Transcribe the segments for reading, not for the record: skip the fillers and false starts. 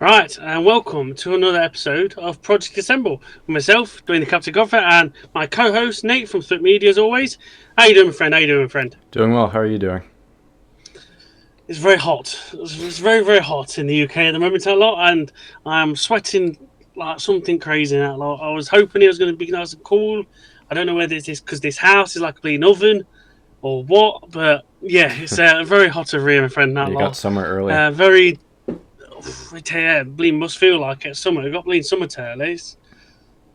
Right, and welcome to another episode of Project Assemble with myself, Dwayne the Captain Godfrey, and my co-host Nate from Thwip Media as always. How you doing, my friend? How you doing, my friend? Doing well. How are you doing? It's very hot. It's very, very hot in the UK at the moment a lot, and I'm sweating like something crazy now. Like, I was hoping it was going to be nice and cool. I don't know whether it's because this house is like a bleeding oven or what, but yeah, it's very hot over here, my friend. That You got lot. summer early. Very. I tell you, bleeding must feel like it's summer. We've got bleeding summer tailies.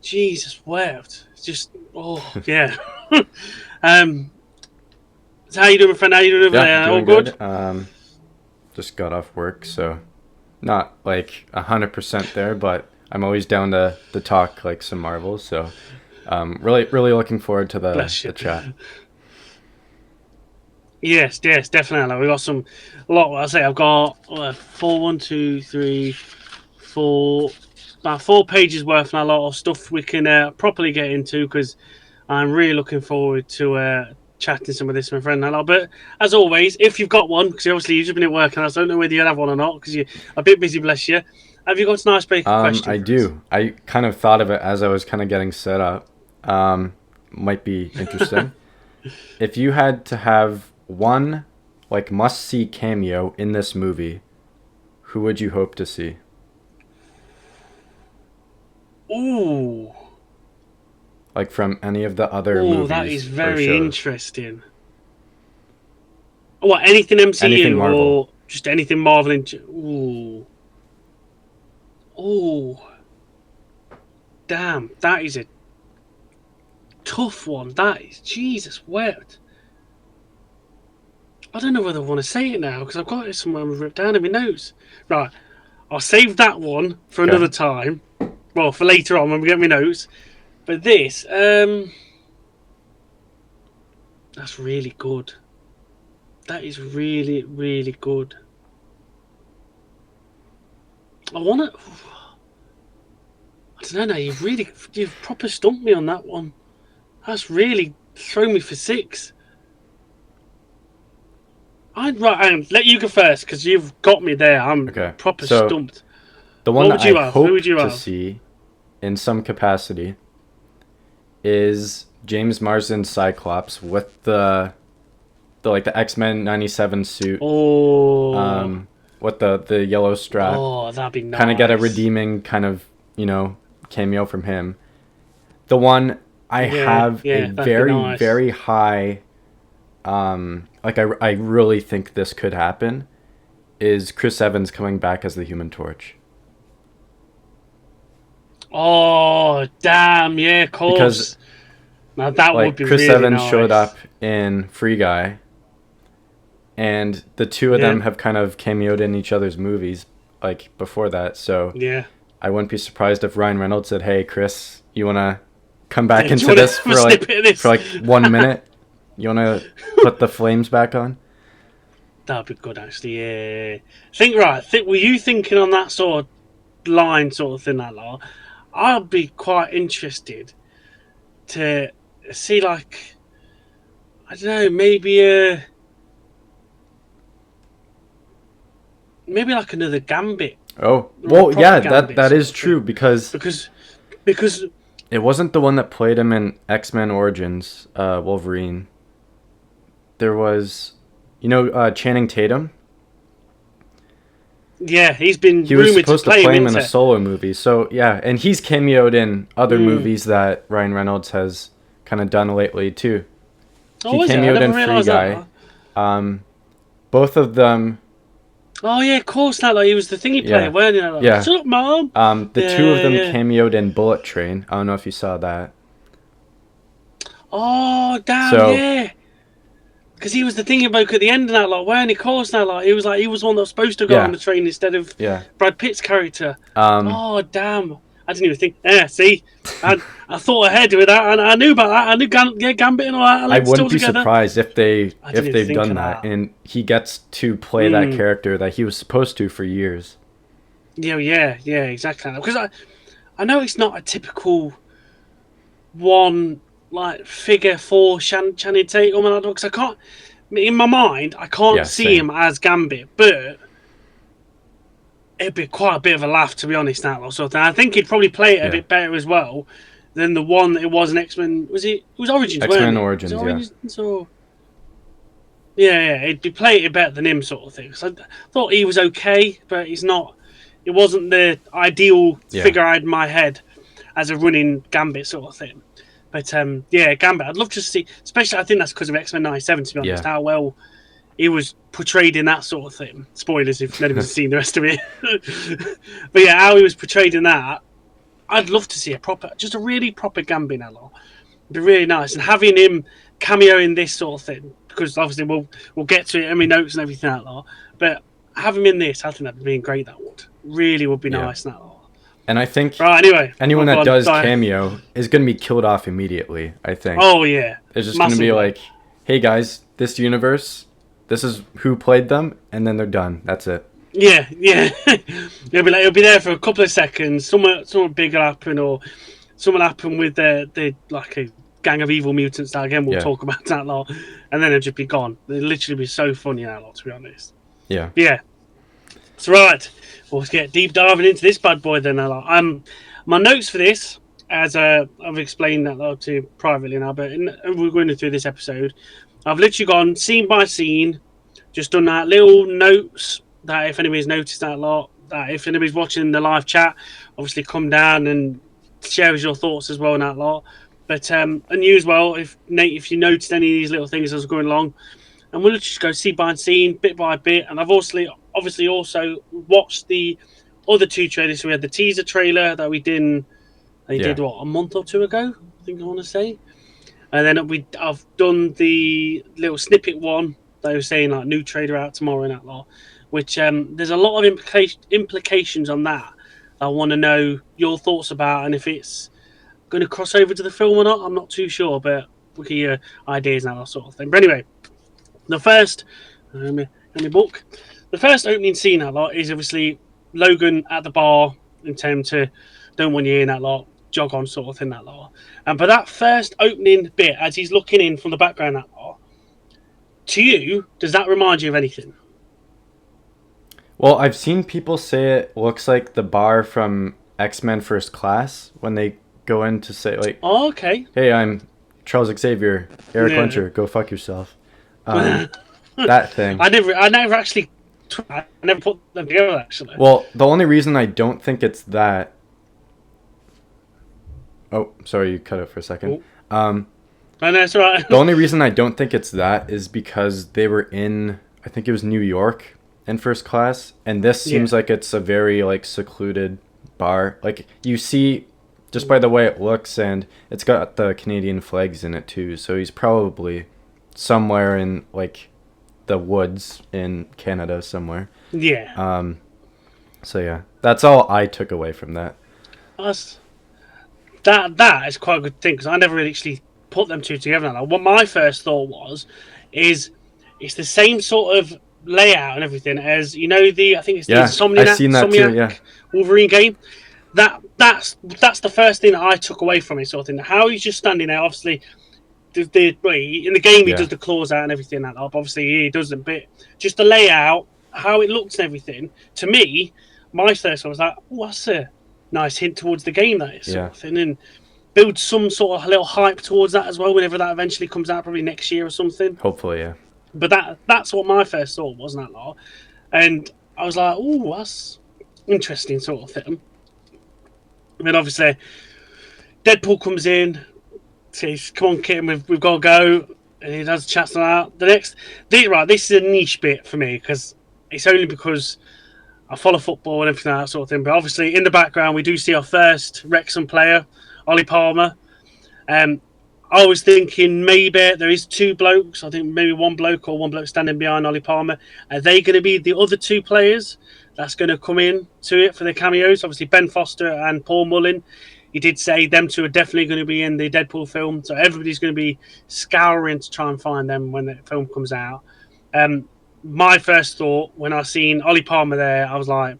Jesus wept. It's just yeah. um so how you doing, my friend? How you doing over Yeah, there? All doing good? good. Just got off work, so not like 100% there, but I'm always down to talk like some Marvels. So, really looking forward to Bless the you. chat. Yes, definitely. We got a lot. I say I've got one, two, three, four, about 4 pages worth and a lot of stuff we can properly get into because I'm really looking forward to chatting some of this, my friend. But as always, if you've got one, because obviously you've just been at work and I don't know whether you have one or not because you're a bit busy, bless you. Have you got an icebreaker question I for us? do. I kind of thought of it as I was kind of getting set up. Might be interesting. If you had to have one like must-see cameo in this movie, who would you hope to see? Ooh, Like from any of the other that is movies or very shows? interesting. What, anything Anything MCU Marvel. or just anything Marvel? Ooh, damn, that is a tough one. That is Jesus wept. I don't know whether I want to say it now because I've got it somewhere ripped down in my notes. Right, I'll save that one for Okay. another time. Well, for later on when we get my notes. But this, that's really good. That is really, really good. I want to. I don't know. Now you've proper stumped me on that one. That's really thrown me for six. I'd let you go first because you've got me there. I'm Okay. proper So stumped. the one What that would I you have? Who hope would you to have? see in some capacity is James Marsden's Cyclops with the like the X-Men 97 suit, Oh, with the yellow strap. that'd be Kind of get a nice. redeeming kind of, cameo from him. The one I Yeah, have a yeah, that'd be very, nice. very high, I really think this could happen, is Chris Evans coming back as the Human Torch. Oh, damn, yeah, of Because course. Now that would like be Chris really Evans showed nice. up in Free Guy, and the two of Yeah, them have kind of cameoed in each other's movies like before that. So yeah. I wouldn't be surprised if Ryan Reynolds said, "Hey, Chris, you wanna come back Yeah, do you into want to this have a snippet of for this? like 1 minute? You wanna put the flames back on?" That'd be good, actually. Yeah. Think. Were you thinking on that sort of line, sort of thing, that lot? I'd be quite interested to see, like, I don't know, maybe like another Gambit, Oh, or a well, proper yeah, that Gambit that sort is of thing, true because because because it wasn't the one that played him in X-Men Origins, Wolverine. There was, Channing Tatum. yeah, he's been He was rumored to supposed to play him play him in a into. solo movie. So, yeah, and he's cameoed in other Mm. movies that Ryan Reynolds has kind of done lately, too. He Oh, is it? I cameoed never in Free realised Guy. that. Um, both of them, Oh yeah, of course. Not like he was the thingy player, yeah, weren't he? Like, yeah. shut up, mom. The two of Yeah, them yeah. cameoed in Bullet Train. I don't know if you saw that. Oh damn, So, yeah. Because he was the thingy bloke at the end of that, like, weren't he? Of course, now, like, he was one that was supposed to go on yeah, the train instead of yeah. Brad Pitt's character. Um, Oh damn. I didn't even think. Yeah, see, I thought ahead with that, and I knew about that. I knew Gambit and all that. I I linked it all wouldn't be together. surprised if I didn't even they've think done of that, that. and he gets to play that Mm. character that he was supposed to for years. Yeah, exactly. Because I know it's not a typical one like figure for Channing Tatum, because I can't. In my mind, I can't Yeah, see same. him as Gambit, but it'd be quite a bit of a laugh, to be honest. That lot sort of thing. I think he'd probably play it a Yeah. bit better as well than the one that it was in X-Men. Was it? It was Origins, weren't X-Men it? Origins, Was it yeah. Origins or? Yeah, it'd be playing it better than him, sort of thing. So I thought he was okay, but he's not. It wasn't the ideal Yeah. figure I had in my head as a running Gambit sort of thing. But yeah, Gambit. I'd love to see, especially I think that's because of X-Men '97. To be honest, Yeah. how well he was portrayed in that sort of thing. Spoilers if nobody's seen the rest of it. But yeah, how he was portrayed in that, I'd love to see just a really proper Gambit now. It'd be really nice, and having him cameo in this sort of thing, because obviously we'll get to it in my notes and everything like that. But have him in this, I think that'd be great. That would be Yeah. nice. That And I think right. Anyway, anyone I've that gone- does sorry. cameo is going to be killed off immediately, I think. Oh yeah, It's just going to be massively. like, hey guys, this universe, this is who played them, and then they're done. That's it. Yeah. It'll be there for a couple of seconds. Something big will happen, or something happen with the like a gang of evil mutants. That again, we'll Yeah. talk about that lot, and then it'll just be gone. It'll literally be so funny that lot, to be honest. Yeah. Yeah. That's right. Well, let's get deep diving into this bad boy then. My notes for this, as I've explained that lot to you privately now, but we're going through this episode. I've literally gone scene by scene, just done that little notes that if anybody's noticed that lot, that if anybody's watching the live chat, obviously come down and share us your thoughts as well in that lot. But and you as well, if Nate, if you noticed any of these little things as we're going along, and we'll just go scene by scene, bit by bit. And I've obviously also watched the other two trailers. So we had the teaser trailer that we did. They did what, a month or two ago? I think I want to say. And then I've done the little snippet one that I was saying, like new trailer out tomorrow and that lot. Which there's a lot of implications on that. I want to know your thoughts about, and if it's going to cross over to the film or not. I'm not too sure, but look at your ideas and that sort of thing. But anyway, the first in my book, the first opening scene that lot is obviously Logan at the bar in time to don't want you in that lot, jog on sort of thing that lot. And but that first opening bit, as he's looking in from the background that lot, to you, does that remind you of anything? Well, I've seen people say it looks like the bar from X-Men First Class when they go in to say, like, Oh, okay. hey, I'm Charles Xavier, Eric Yeah. Winter, go fuck yourself. That thing. I never actually, I never put them together actually. Well, the only reason I don't think it's that... Oh, sorry, you cut it for a second. I know, it's all right. The only reason I don't think it's that is because they were in, I think it was New York in First Class, and this seems like it's a very, like, secluded bar. Like, you see, just by the way it looks, and it's got the Canadian flags in it too, so he's probably somewhere in, like, the woods in Canada somewhere. Yeah. So yeah, that's all I took away from that. That is quite a good thing, because I never really actually put them two together. Like, what my first thought is it's the same sort of layout and everything as, you know, I think it's the Insomniac, I've seen that too, yeah. Wolverine game. That's the first thing that I took away from it, sort of thing. How he's just standing there, obviously. In the game, he does the claws out and everything like that. Obviously, he doesn't. But just the layout, how it looks and everything. To me, my first one was like, oh, that's a nice hint towards the game, that is, sort of thing. And build some sort of little hype towards that as well, whenever that eventually comes out, probably next year or something. Hopefully, yeah. But that's what my first thought was, that lot. And I was like, oh, that's interesting, sort of thing. And then obviously, Deadpool comes in, says, come on, kitten, we've got to go. And he does chat to that. This is a niche bit for me, because it's only because I follow football and everything, that sort of thing. But obviously, in the background, we do see our first Wrexham player, Ollie Palmer. I was thinking maybe there is two blokes. I think maybe one bloke standing behind Ollie Palmer. Are they going to be the other two players that's going to come in to it for the cameos? Obviously, Ben Foster and Paul Mullin. He did say them two are definitely going to be in the Deadpool film. So everybody's going to be scouring to try and find them when the film comes out. My first thought when I seen Ollie Palmer there, I was like,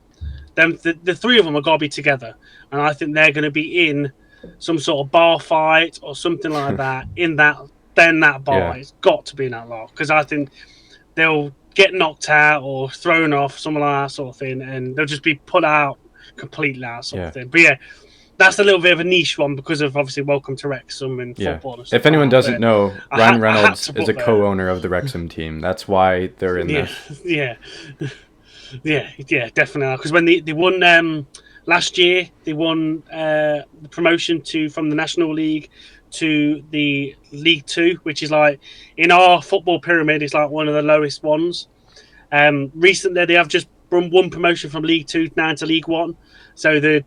the three of them are got to be together. And I think they're going to be in some sort of bar fight or something like that in that bar. It's got to be in that lot, because I think they'll get knocked out or thrown off, something like that sort of thing, and they'll just be put out completely, that sort of thing. But yeah, that's a little bit of a niche one because of obviously Welcome to Wrexham and football and stuff. If anyone doesn't know, Ryan Reynolds is a co-owner co-owner of the Wrexham team. That's why they're in this. Yeah, definitely. Because when they won last year, they won the promotion from the National League to the League Two, which is like in our football pyramid, it's like one of the lowest ones. Recently, they have just won one promotion from League Two now to League One, so they're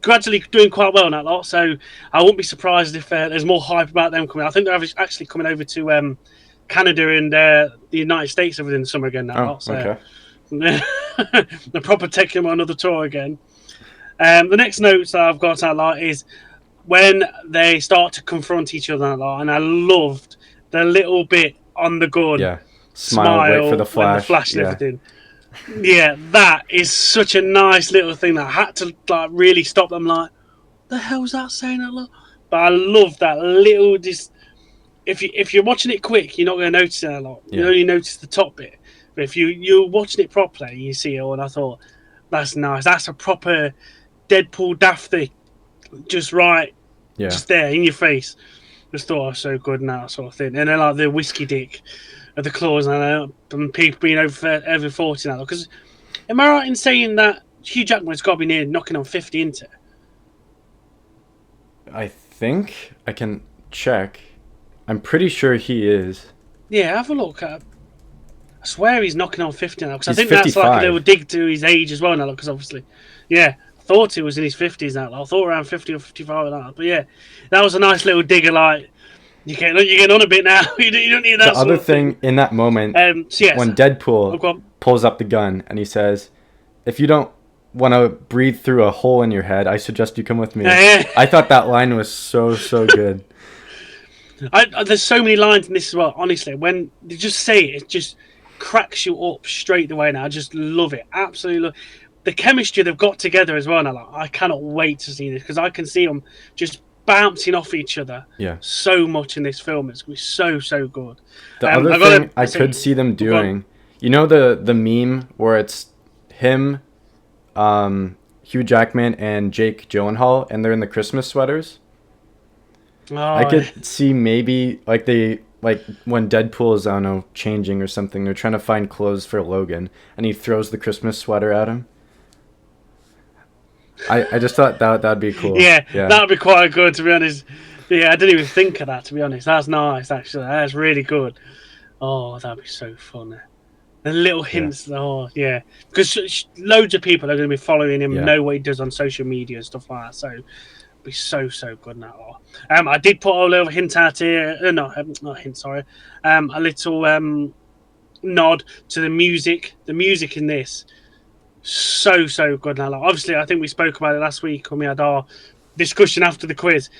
gradually doing quite well in that lot. So I wouldn't be surprised if there's more hype about them coming. I think they're actually coming over to Canada and the United States over in the summer again. That lot. So okay. they're proper taking them on another tour again. The next notes that I've got out lot is when they start to confront each other a lot, and I loved the little bit on the gun. Yeah, smile, wait for the flash. The flash and everything. Yeah, that is such a nice little thing that I had to like really stop them. Like, the hell's that saying that lot? But I love that little. Just if you're watching it quick, you're not going to notice it a lot. Yeah. You only notice the top bit. But if you're watching it properly, you see it all. And I thought that's nice. That's a proper Deadpool daft thing. Just right, just there in your face. Just thought I was so good and that sort of thing. And then like the whiskey dick of the claws and people being over 40 now. Because am I right in saying that Hugh Jackman's got to be near knocking on 50 into? I think I can check. I'm pretty sure he is. Yeah, have a look. I swear he's knocking on 50 now. Because I think 55. That's like a little dig to his age as well now. Because obviously, thought he was in his 50s now. I thought around 50 or 55 now. But yeah, that was a nice little digger. Like, you're getting on a bit now. you don't need that. The other thing in that moment, when Deadpool pulls up the gun and he says, "If you don't want to breathe through a hole in your head, I suggest you come with me." I thought that line was so good. There's so many lines in this as well. Honestly, when they just say it, it just cracks you up straight away. Now I just love it. Absolutely love the chemistry they've got together as well. Now I cannot wait to see this because I can see them just bouncing off each other so much in this film. It's going to be so good. The other thing I could see them doing, you know the meme where it's him, Hugh Jackman and Jake Gyllenhaal and they're in the Christmas sweaters? I could see maybe like when Deadpool is, I don't know, changing or something, they're trying to find clothes for Logan and he throws the Christmas sweater at him. I just thought that'd be cool. Yeah, that'd be quite good to be honest. Yeah, I didn't even think of that to be honest. That's nice actually. That's really good. Oh, that'd be so fun. The little hints, because loads of people are going to be following him, know what he does on social media and stuff like that. So it'd be so good now. I did put a little hint out here. Not a hint, sorry. A little nod to the music. The music in this. So good now. Like, obviously, I think we spoke about it last week when we had our discussion after the quiz.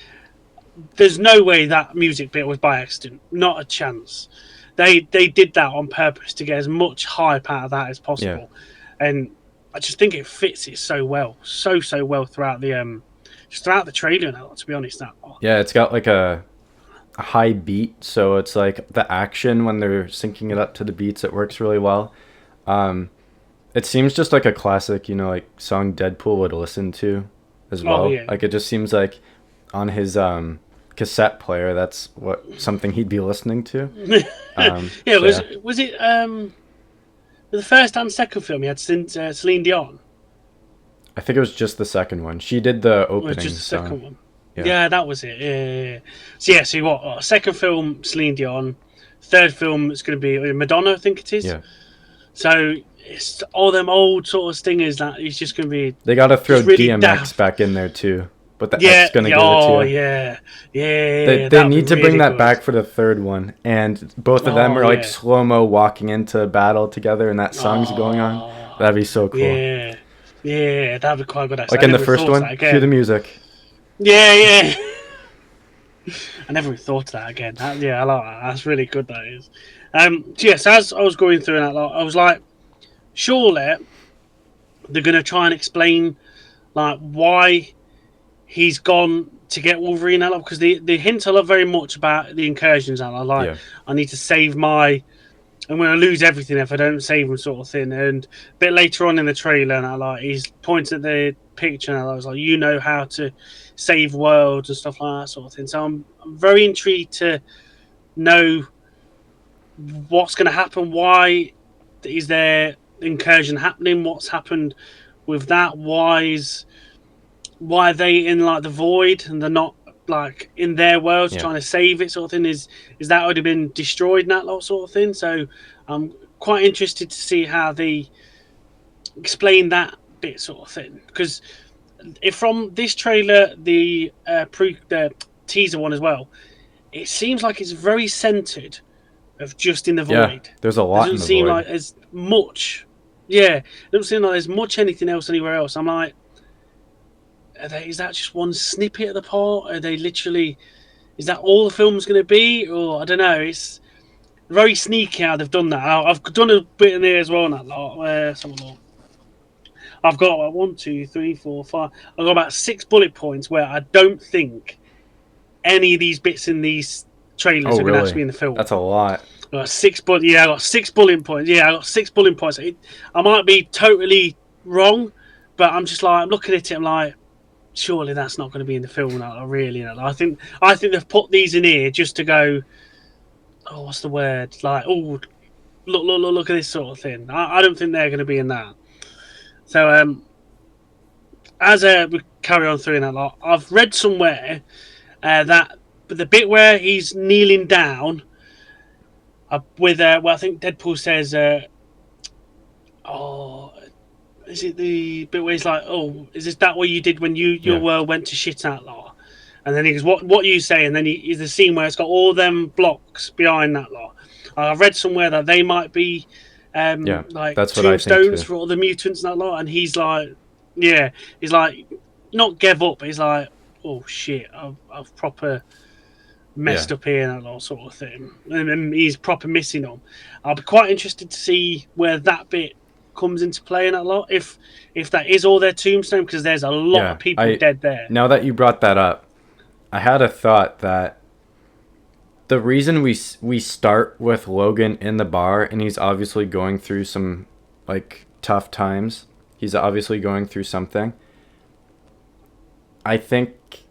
There's no way that music bit was by accident. Not a chance. They did that on purpose to get as much hype out of that as possible. Yeah. And I just think it fits it so well. So well throughout the throughout the trailer now, to be honest. Yeah, it's got like a high beat, so it's like the action when they're syncing it up to the beats, it works really well. It seems just like a classic, like song Deadpool would listen to as well. Oh, yeah. Like it just seems like on his cassette player, that's something he'd be listening to. Was it the first and second film he had Celine Dion? I think it was just the second one. She did the opening. It was just the second one. Yeah, that was it. Yeah. So what? Second film Celine Dion, third film it's going to be Madonna, I think it is. Yeah. So it's all them old sort of stingers that it's just going to be. They got to throw really DMX back in there too. But that's going to give it to you. Yeah. They need to bring that back for the third one. And both of them are like slow-mo walking into battle together and that song's going on. That'd be so cool. Yeah, that'd be quite good. Actually. Like in the first one, cue the music. Yeah. I never even thought of that again. I like that. That's really good, that is. So as I was going through that, I was like, surely they're going to try and explain like why he's gone to get Wolverine out, because they hint a lot very much about the incursions out. I need to save my I'm going to lose everything if I don't save him, sort of thing. And a bit later on in the trailer, and he's pointing at the picture, and I was like, you know how to save worlds and stuff like that, sort of thing. So I'm very intrigued to know what's going to happen. Why is there incursion happening? What's happened with that? Why are they in like the void and they're not like in their worlds trying to save it, sort of thing? Is that already been destroyed and that lot sort of thing? So I'm quite interested to see how they explain that bit, sort of thing. Because if from this trailer, the teaser one as well, it seems like it's very centered of just in the void. There's a lot. It doesn't seem like there's much. Yeah, it doesn't seem like there's much anything else anywhere else. I'm like, is that just one snippet of the part? Are they literally? Is that all the film's going to be? Or I don't know. It's very sneaky how they've done that. I've done a bit in there as well. In that lot. I've got like 1, 2, 3, 4, 5. I've got about 6 bullet points where I don't think any of these bits in these trailers are going to actually be in the film. That's a lot. I got 6 bullet. Yeah, I got 6 bullet points. Yeah, I got 6 bullet points. I might be totally wrong, but I'm just like, I'm looking at it. I'm like, surely that's not going to be in the film. I think they've put these in here just to go. Oh, what's the word? Like, oh, look at this sort of thing. I don't think they're going to be in that. So, as we carry on through that lot, I've read somewhere that the bit where he's kneeling down with, I think Deadpool says, is it the bit where he's like, oh, is that what you did when your world went to shit out lot? And then he goes, what you say? And then he's the scene where it's got all them blocks behind that lot. I've read somewhere that they might be like that's tombstones for all the mutants and that lot. And he's like, he's like, not give up, but he's like, oh shit, I've proper messed up here and that lot sort of thing. And he's proper missing them. I'll be quite interested to see where that bit comes into play in that lot. If that is all their tombstone, because there's a lot of people dead there. Now that you brought that up, I had a thought that the reason we start with Logan in the bar, and he's obviously going through some like tough times. He's obviously going through something. I think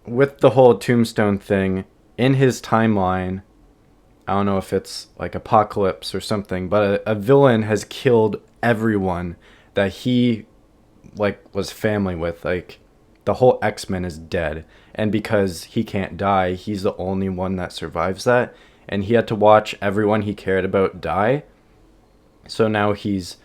with the whole tombstone thing in his timeline, I don't know if it's like Apocalypse or something, but a villain has killed everyone that he like was family with. Like the whole X-Men is dead, and because he can't die, he's the only one that survives that, and he had to watch everyone he cared about die. So now he's,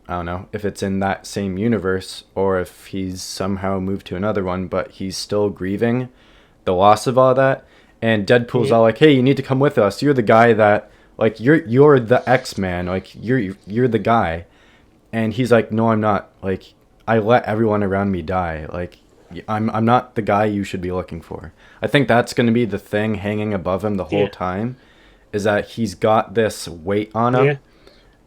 I don't know if it's in that same universe or if he's somehow moved to another one, but he's still grieving the loss of all that. And Deadpool's all like, hey, you need to come with us. You're the guy that, like, you're the X-Man. Like, you're the guy. And he's like, no, I'm not. Like, I let everyone around me die. Like, I'm not the guy you should be looking for. I think that's going to be the thing hanging above him the whole time, is that he's got this weight on him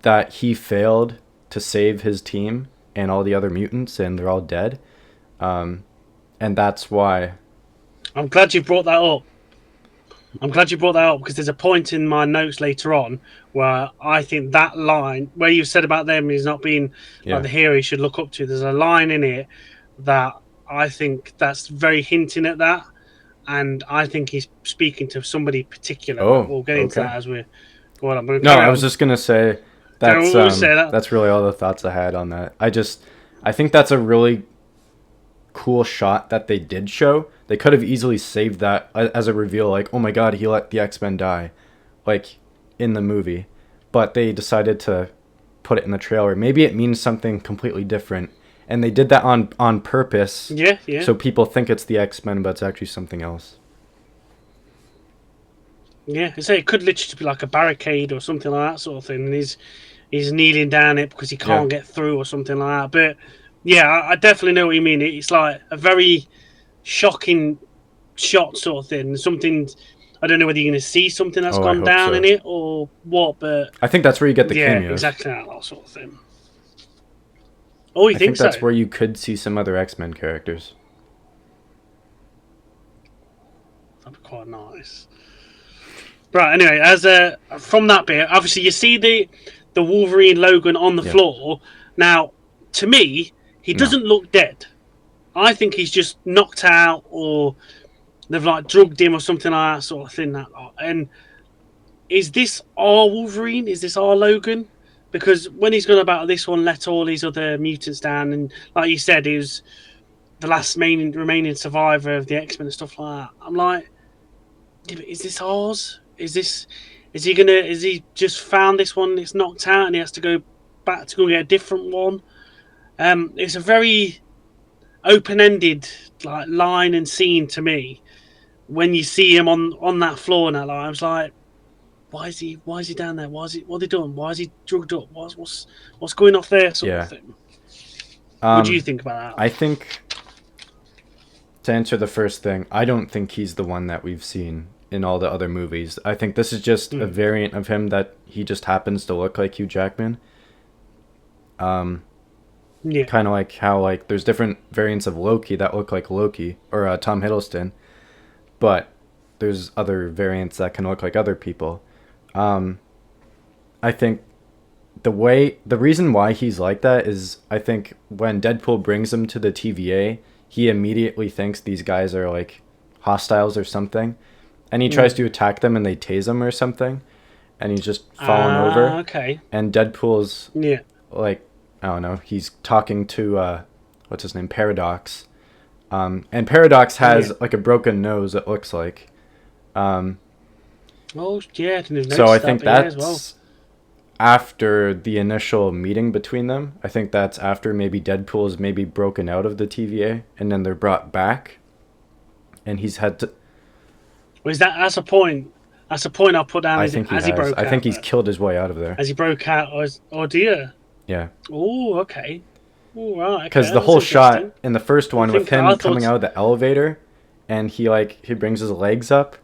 that he failed to save his team and all the other mutants, and they're all dead. And that's why. I'm glad you brought that up. Because there's a point in my notes later on where I think that line where you said about them is not being like the hero you should look up to. There's a line in it that I think that's very hinting at that, and I think he's speaking to somebody particular. We'll get into that as we're going on. No, I was just gonna say that's really all the thoughts I had on that. I think that's a really cool shot that they did show. They could have easily saved that as a reveal, like, oh my god, he let the X-Men die, like, in the movie. But they decided to put it in the trailer. Maybe it means something completely different. And they did that on purpose. Yeah. So people think it's the X-Men, but it's actually something else. Yeah, so it could literally be like a barricade or something like that sort of thing. And he's kneeling down it because he can't get through or something like that. But yeah, I definitely know what you mean. It's like a very shocking shot sort of thing. Something, I don't know whether you're going to see something that's gone down in it or what, but I think that's where you get the cameos. Yeah, exactly that sort of thing. Oh, you think so? I think that's where you could see some other X-Men characters. That'd be quite nice. Right. Anyway, from that bit, obviously you see the Wolverine Logan on the Yeah. floor. Now, to me, he No. doesn't look dead. I think he's just knocked out, or they've like drugged him or something like that sort of thing. That lot. And is this our Wolverine? Is this our Logan? Because when he's gone about this one, let all these other mutants down, and like you said, he was the last remaining survivor of the X-Men and stuff like that. I'm like, yeah, but is this ours? Is he just found this one that's knocked out and he has to go back to go get a different one? It's a very open-ended like line and scene to me when you see him on that floor now. Like, I was like, why is he down there? What are they doing? Why is he drugged up? What's going off there? Sort of thing. What do you think about that? I think, to answer the first thing, I don't think he's the one that we've seen in all the other movies. I think this is just a variant of him that he just happens to look like Hugh Jackman. Yeah. Kind of like how like there's different variants of Loki that look like Loki or Tom Hiddleston, but there's other variants that can look like other people. I think the reason why he's like that is I think when Deadpool brings him to the TVA, he immediately thinks these guys are like hostiles or something, and he tries to attack them and they tase him or something, and he's just fallen over. Okay. And Deadpool's like, I don't know, he's talking to what's his name, Paradox, and Paradox has like a broken nose, it looks like. Oh yeah, I didn't even So I think that that's as well. after the initial meeting between them. I think that's after maybe Deadpool's maybe broken out of the TVA and then they're brought back, and he's had to. Well, that's a point. That's a point I'll put down. I think he broke out. I think he's killed his way out of there. As he broke out, or dear. Yeah. Oh, okay. All right. Because the whole shot in the first one with him coming out of the elevator, and he brings his legs up.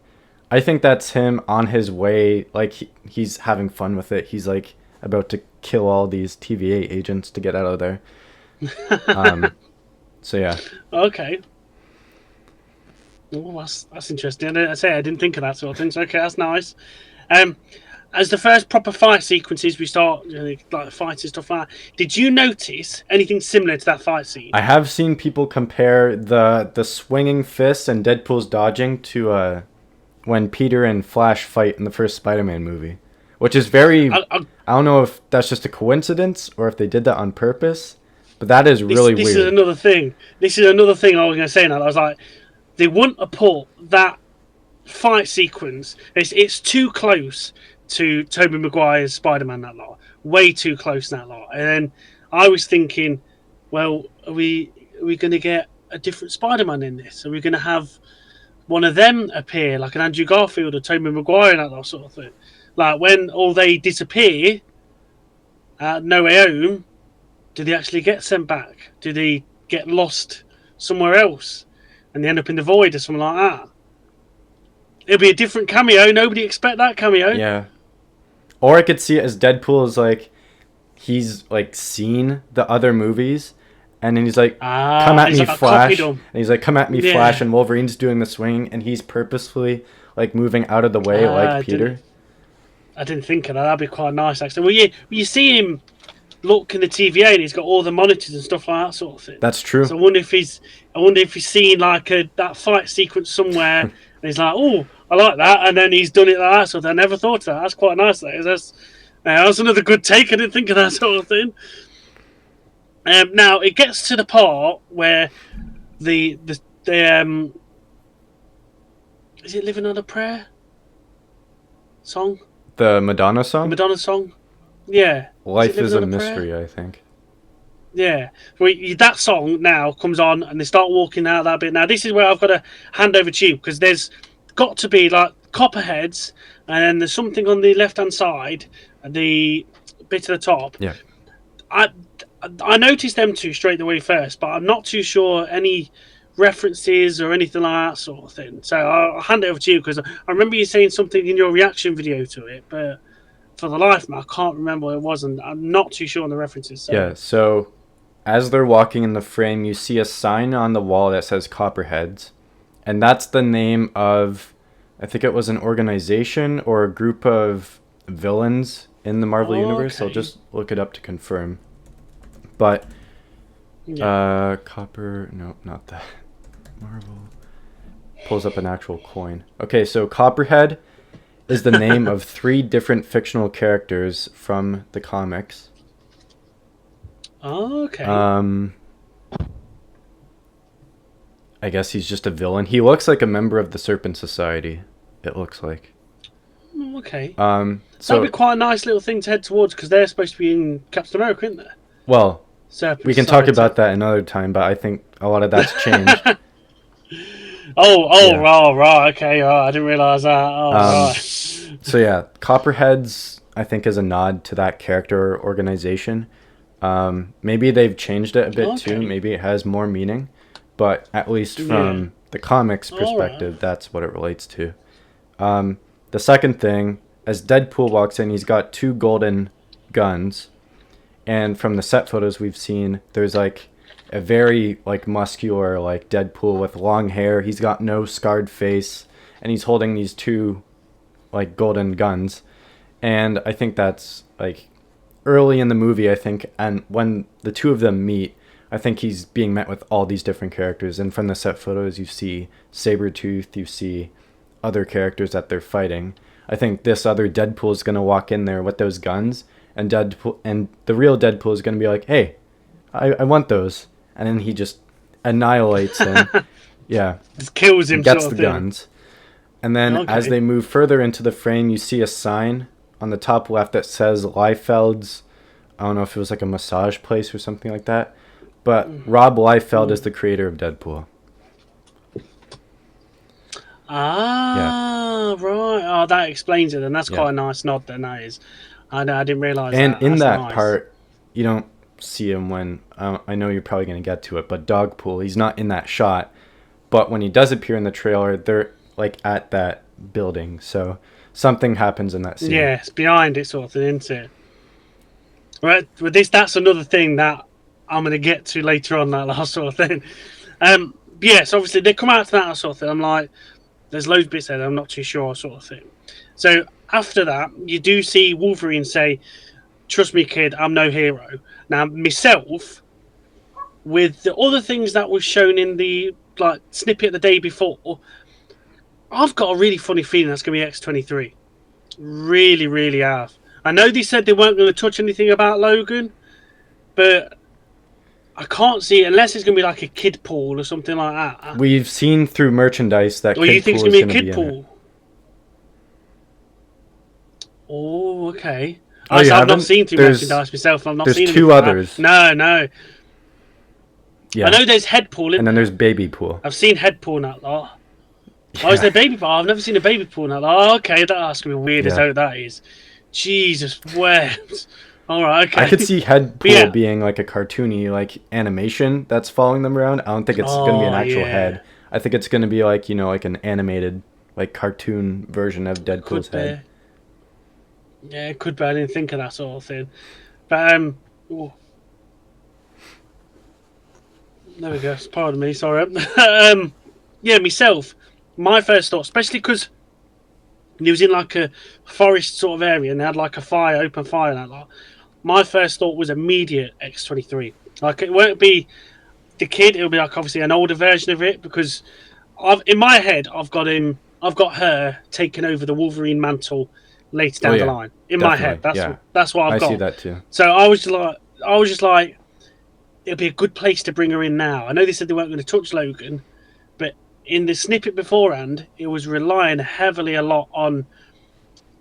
I think that's him on his way, like he's having fun with it. He's like about to kill all these TVA agents to get out of there. So yeah. Okay. Oh, that's interesting. I didn't think of that sort of thing. So okay, that's nice. As the first proper fight sequences, we start like fighting stuff like that. Did you notice anything similar to that fight scene? I have seen people compare the swinging fists and Deadpool's dodging to when Peter and Flash fight in the first Spider-Man movie, which is very. I don't know if that's just a coincidence or if they did that on purpose, but that is really weird. This is another thing. This is another thing I was going to say. Now I was like, they wouldn't have put that fight sequence. It's too close to Tobey Maguire's Spider-Man, that lot. Way too close, that lot. And then I was thinking, well, are we going to get a different Spider-Man in this? Are we going to have one of them appear, like an Andrew Garfield or Tobey Maguire, and that sort of thing? Like, when all they disappear at No Way Home, do they actually get sent back? Do they get lost somewhere else? And they end up in the void or something like that? It'll be a different cameo. Nobody expect that cameo. Yeah. Or I could see it as Deadpool is like, he's like seen the other movies, and then he's like, come at me, Flash. And he's like, come at me, Flash, and Wolverine's doing the swing, and he's purposefully like moving out of the way like Peter. I didn't think of that. That'd be quite nice, actually. Well, you see him look in the TVA, and he's got all the monitors and stuff like that sort of thing. That's true. So I wonder if he's seen like that fight sequence somewhere, and he's like, oh, I like that, and then he's done it like that. So I never thought of that. That's quite nice. That's another good take. I didn't think of that sort of thing. Now it gets to the part where the is it "Living on a Prayer" song? The Madonna song. The Madonna song. Yeah. Life is a mystery, I think. Yeah. Well, that song now comes on, and they start walking out that bit. Now this is where I've got to hand over to you, because there's got to be like copperheads, and then there's something on the left hand side, the bit at the top. Yeah. I noticed them two straight away first, but I'm not too sure any references or anything like that sort of thing. So I'll hand it over to you, because I remember you saying something in your reaction video to it, but for the life of me, I can't remember what it was, and I'm not too sure on the references. So. Yeah, so as they're walking in the frame, you see a sign on the wall that says Copperheads, and that's the name of I think it was an organization or a group of villains in the Marvel universe. I'll just look it up to confirm. But Copper, no, not that. Marvel pulls up an actual coin. Okay, so Copperhead is the name of 3 different fictional characters from the comics. Okay. I guess he's just a villain. He looks like a member of the Serpent Society. It looks like. Okay. So that'd be quite a nice little thing to head towards because they're supposed to be in Captain America, isn't they? Well, Serpent we can Society. talk about that another time, but I think a lot of that's changed. Right, okay, right. I didn't realise that. Right. So yeah, Copperhead's, I think, is a nod to that character organization. Maybe they've changed it a bit too. Maybe it has more meaning, but at least from the comics perspective, that's what it relates to. The second thing, as Deadpool walks in, he's got 2 golden guns, and from the set photos we've seen, there's like a very like muscular like Deadpool with long hair. He's got no scarred face, and he's holding these 2 like golden guns, and I think that's like early in the movie, I think, and when the 2 of them meet, I think he's being met with all these different characters, and from the set photos you see Sabretooth, you see other characters that they're fighting. I think this other Deadpool is going to walk in there with those guns, and Deadpool and the real Deadpool is going to be like, hey, I want those, and then he just annihilates him. Just kills him, gets the guns. And then as they move further into the frame, you see a sign on the top left that says Liefeld's, I don't know if it was like a massage place or something like that, but Rob Liefeld is the creator of Deadpool. Right. Oh, that explains it, and that's quite a nice nod. Then that is, I didn't realise. And that. in That's that nice. part, you don't see him when I know you're probably going to get to it, but Dogpool, he's not in that shot. But when he does appear in the trailer, they're like at that building, so something happens in that scene. Yeah, it's behind it, sort of thing, isn't it? Right. With this, that's another thing that I'm going to get to later on. That last sort of thing. So obviously they come out to that sort of thing. I'm like, there's loads of bits there that I'm not too sure, sort of thing. So after that, you do see Wolverine say, "Trust me, kid, I'm no hero." Now, myself, with the other things that was shown in the like snippet the day before, I've got a really funny feeling that's going to be X-23. Really, really have. I know they said they weren't going to touch anything about Logan, but I can't see it unless it's going to be like a kid pool or something like that. We've seen through merchandise that Or you think it's going to be a kid in pool? it. Oh, okay. Oh, I've not seen through merchandise myself. I've not seen There's 2 others. No. Yeah. I know there's head pool. And then there's baby pool. I've seen head pool in that lot. Yeah. Oh, is there baby pool? I've never seen a baby pool in that lot. Oh, okay, that's going to be weird as how that is. Jesus, wept. All right, okay. I could see head pool being like a cartoony like animation that's following them around. I don't think it's going to be an actual head. I think it's going to be like, like an animated like cartoon version of Deadpool's head. Yeah, it could be. I didn't think of that sort of thing. But there we go. Pardon me. Sorry. Myself. My first thought, especially because he was in like a forest sort of area and they had like a fire, open fire and that lot. My first thought was immediate X-23. Like it won't be the kid. It'll be like obviously an older version of it because in my head I've got her taking over the Wolverine mantle later down the line. In my head, that's what I've got. I see that too. So I was just like, it'll be a good place to bring her in now. I know they said they weren't going to touch Logan, but in the snippet beforehand, it was relying heavily a lot on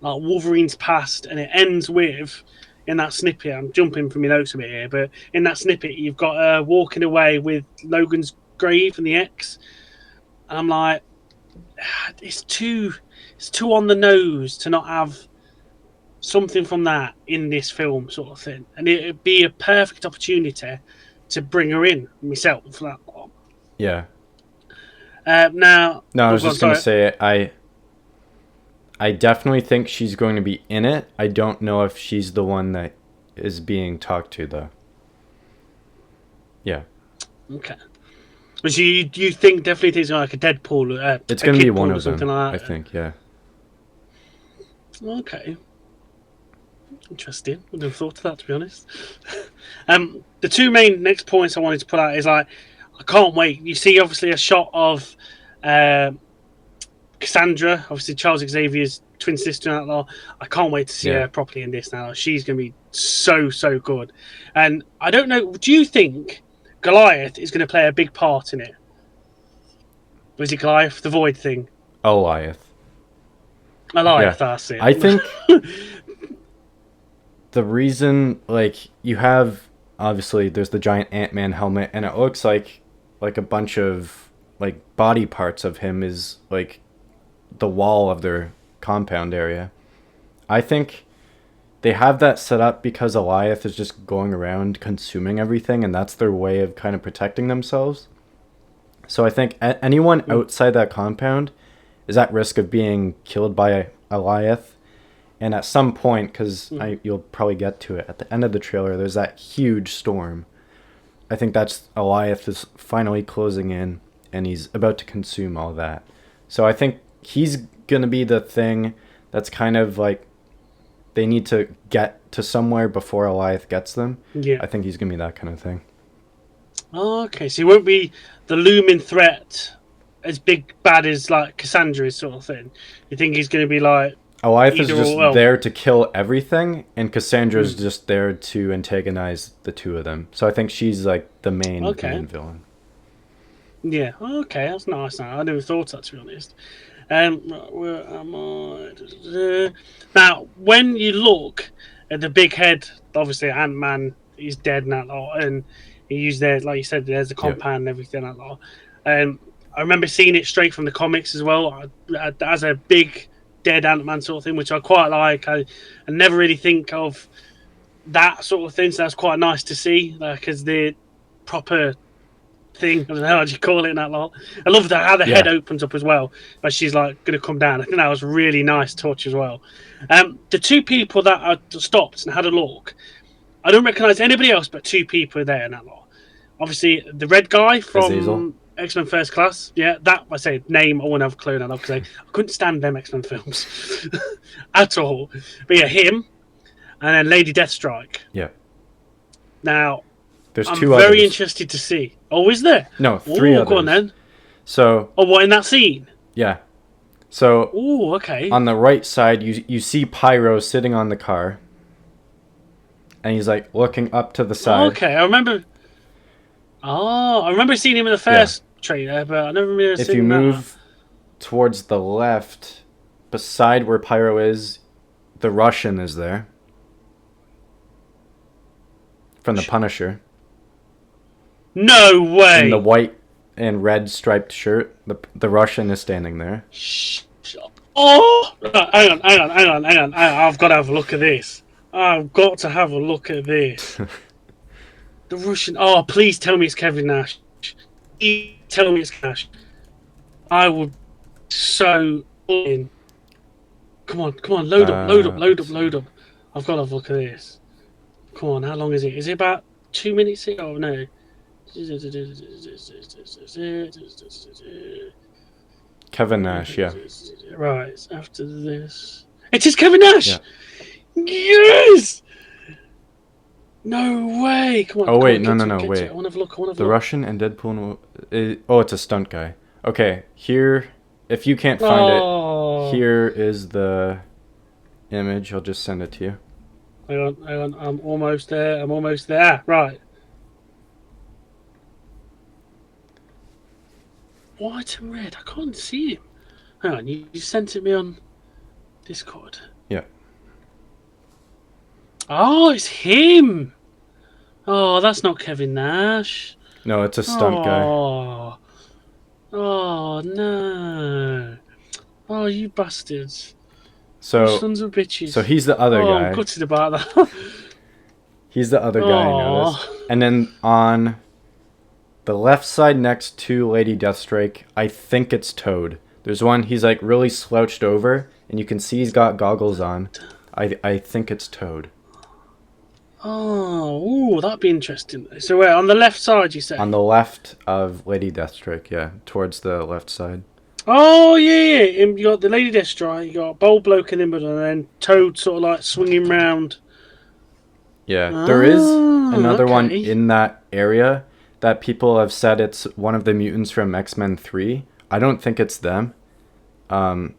like Wolverine's past, and it ends with in that snippet. I'm jumping from my notes a bit here, but in that snippet, you've got her walking away with Logan's grave and the X. And I'm like, it's too on the nose to not have something from that in this film, sort of thing. And it'd be a perfect opportunity to bring her in myself. Yeah. Now, I was just going to say, I definitely think she's going to be in it. I don't know if she's the one that is being talked to, though. Yeah. Okay. But you think definitely think it's like a Deadpool, It's a gonna be Kid one Pool or of something them, like I that? think. Yeah. Okay, interesting. I wouldn't have thought of that, to be honest. The two main next points I wanted to put out is like, I can't wait. You see, obviously, a shot of uh, Cassandra, obviously Charles Xavier's twin sister in that law. I can't wait to see Yeah. her properly in this now. She's going to be so good. And I don't know, do you think Goliath is going to play a big part in it? Or is it Goliath, the Void thing? Goliath. Yeah. Goliath, that's it. I think the reason, like, you have obviously there's the giant Ant-Man helmet, and it looks like a bunch of like body parts of him is like the wall of their compound area. I think they have that set up because Goliath is just going around consuming everything, and that's their way of kind of protecting themselves. So I think anyone outside that compound is at risk of being killed by Goliath. And at some point, because you'll probably get to it, at the end of the trailer, there's that huge storm. I think that's Goliath is finally closing in, and he's about to consume all that. So I think he's going to be the thing that's kind of like they need to get to somewhere before Goliath gets them. Yeah. I think he's going to be that kind of thing. Oh, okay, so he won't be the looming threat as big bad as like Cassandra is, sort of thing. You think he's going to be like Goliath is either just or, well, there to kill everything, and Cassandra's just there to antagonize the two of them. So I think she's like the main villain. Yeah, okay, that's nice. Now I never thought that, to be honest. Where am I? Now, when you look at the big head, obviously Ant-Man is dead and that lot, and he used there, like you said, there's a compound and everything and that lot. I remember seeing it straight from the comics as well, as a big dead Ant-Man sort of thing, which I quite like. I never really think of that sort of thing, so that's quite nice to see, as the proper thing. I don't know how you call it in that lot. I love how the head opens up as well, but she's like going to come down. I think that was a really nice touch as well. The two people that I stopped and had a look, I don't recognise anybody else but two people there in that lot. Obviously, the red guy from X-Men First Class. Yeah, that I say name I wouldn't have a clue now because I couldn't stand them X-Men films at all. But yeah, him and then Lady Deathstrike. Yeah. Now, there's I'm two very others. interested to see. Oh, is there? No, three others. Go on then. So. Oh, what in that scene? Yeah. So. Oh, okay. On the right side, you see Pyro sitting on the car, and he's like looking up to the side. Okay, I remember. Oh, I remember seeing him in the first trailer, but I never remember seeing him. If you move towards the left, beside where Pyro is, the Russian is there. From the Punisher. No way! In the white and red striped shirt, the Russian is standing there. Oh! Hang on. I've got to have a look at this. I've got to have a look at this. The Russian. Oh, please tell me it's Kevin Nash. Please tell me it's Nash. I would so in. Come on, load up. I've got to have a look at this. Come on, how long is it? Is it about 2 minutes? Oh no. Kevin Nash, yeah. Right, after this. It is Kevin Nash! Yeah. Yes! No way! Come on. Oh, wait, no, wait. I want to have a look. The Russian and Deadpool. It's a stunt guy. Okay, here, if you can't find it, here is the image. I'll just send it to you. Hang on. I'm almost there. Right. White and red. I can't see him. Hang on. You sent it me on Discord. Yeah. Oh, it's him. Oh, that's not Kevin Nash. No, it's a stunt guy. Oh, no. Oh, you bastards. So, sons of bitches. So he's the other guy. I'm gutted about that. He's the other guy I noticed. And then on the left side next to Lady Deathstrike, I think it's Toad. There's one, he's like really slouched over, and you can see he's got goggles on. I think it's Toad. Oh, ooh, that'd be interesting. So where on the left side, you On say? the left of Lady Deathstroke, yeah, towards the left side. Oh yeah, yeah. You got the Lady Deathstrike, you got Bold Bloke in the middle, and then Toad sort of like swinging round. Yeah, there is Oh, another one okay. in that area that people have said it's one of the mutants from X-Men 3. I don't think it's them.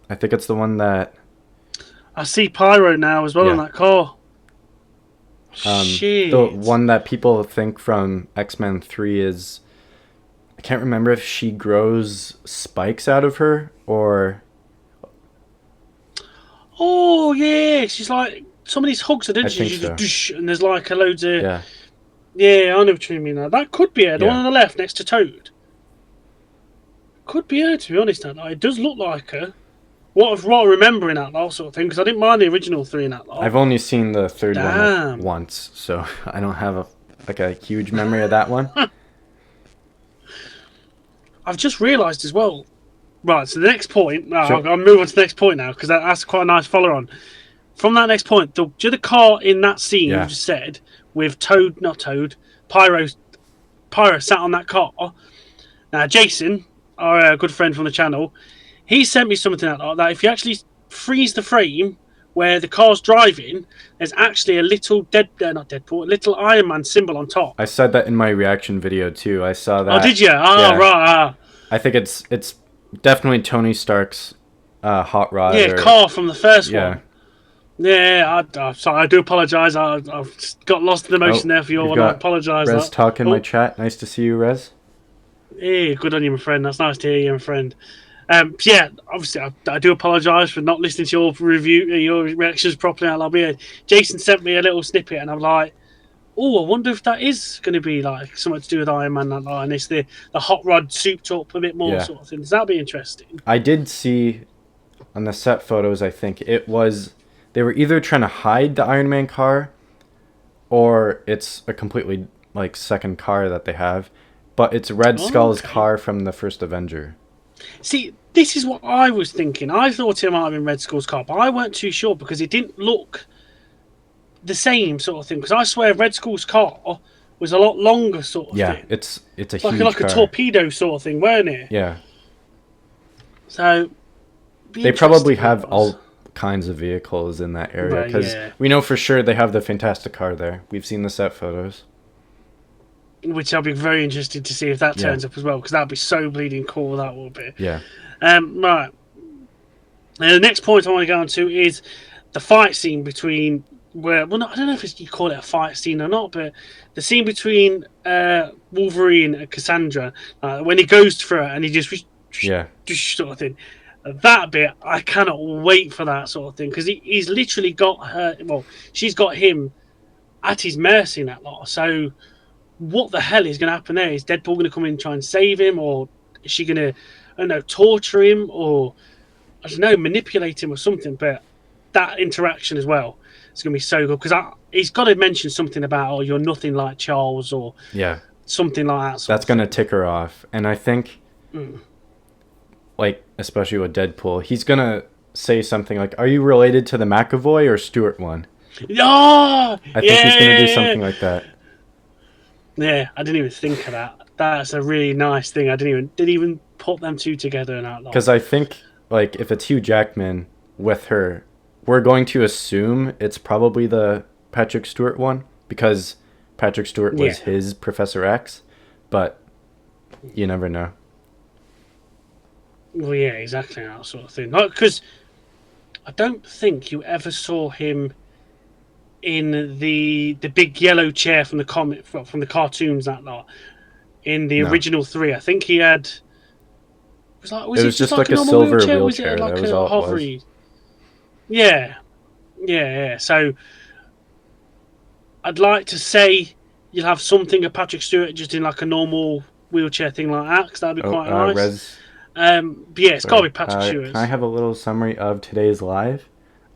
I think it's the one that, I see Pyro now as well on yeah, that car. the Shit. one that people think from X-Men 3 is, I can't remember if she grows spikes out of her or, Oh yeah, she's like somebody's hugs her, I didn't she? think She just so. doosh, and there's like a loads of Yeah, yeah. I know what you mean now. That could be her. The one yeah. on the left next to Toad. Could be her, to be honest. That it does look like her. What I remember in that lot sort of thing, because I didn't mind the original three in that lot. I've only seen the third one like Damn. once, so I don't have a huge memory of that one. I've just realised as well. Right, so the next point. No, So I'll move on to the next point now because that's quite a nice follow on. From that next point, the car in that scene you yeah, just said with Toad, not Toad, Pyro, Pyro sat on that car. Now Jason, our good friend from the channel, he sent me something out that if you actually freeze the frame where the car's driving, there's actually a little not Deadpool, a little Iron Man symbol on top. I said that in my reaction video too. I saw Oh, did that. you? Oh, Yeah, right. I think it's definitely Tony Stark's hot rod Yeah, or car from the first yeah. one. Yeah, I'm sorry. I do apologise. I've just got lost in emotion Oh, there for your we've one. I got apologise. Rez talk in my Oh, chat. Nice to see you, Rez. yeah, good on you, my friend. That's nice to hear you, my friend. Yeah, obviously, I do apologise for not listening to your review, your reactions properly. I'll be. Jason sent me a little snippet, and I'm like, oh, I wonder if that is going to be like something to do with Iron Man. That line, it's the hot rod souped up a bit more Yeah, sort of thing. Does that be interesting? I did see on the set photos. I think it was they were either trying to hide the Iron Man car, or it's a completely like second car that they have, but it's Red Oh, Skull's okay. car from the first Avenger. See, this is what I was thinking. I thought it might have been Red Skull's car, but I weren't too sure because it didn't look the same sort of thing. Because I swear Red Skull's car was a lot longer sort of Yeah, thing, it's a like huge a car. torpedo sort of thing, weren't it? Yeah, So be they probably interesting. That have was. all kinds of vehicles in that area But because yeah, we know for sure they have the Fantastic car there. We've seen the set photos. which I'll be very interested to see if that Yeah, turns up as well because that'd be so bleeding cool. That would be. yeah, Right. And the next point I want to go on to is the fight scene between where well, no, I don't know if you call it a fight scene or not, but the scene between Wolverine and Cassandra when he goes for her and he yeah. just sort of thing. That bit I cannot wait for that sort of thing because he's literally got her. Well, she's got him at his mercy in that lot. So what the hell is going to happen there? Is Deadpool going to come in and try and save him, or is she going to, I don't know, torture him, or I don't know, manipulate him or something? But that interaction as well is going to be so good because he's got to mention something about, oh, you're nothing like Charles, or Yeah, something like that. Sort that's of gonna thing. tick her off, and I think, Mm. like, especially with Deadpool, he's gonna say something like, "Are you related to the McAvoy or Stewart one?" Oh, I think he's gonna do yeah, something like that. yeah. I didn't even think of that. That's a really nice thing. I didn't even put them two together in that lot. Because I think, like, if it's Hugh Jackman with her, we're going to assume it's probably the Patrick Stewart one because Patrick Stewart Yeah. was his Professor X, but you never know. Well, yeah, exactly that sort of thing. Because I don't think you ever saw him in the big yellow chair from the from the cartoons that lot in the No, original three. I think he had it was it was just just like like a a normal silver wheelchair or was it wheelchair. That like was a all it was. hovery? Yeah, yeah. So I'd like to say you'll have something of Patrick Stewart just in like a normal wheelchair thing like that because that'd be Oh, quite nice. Rez, But yeah, it's got to sorry. be Patrick Can I Stewart's. have a little summary of today's live?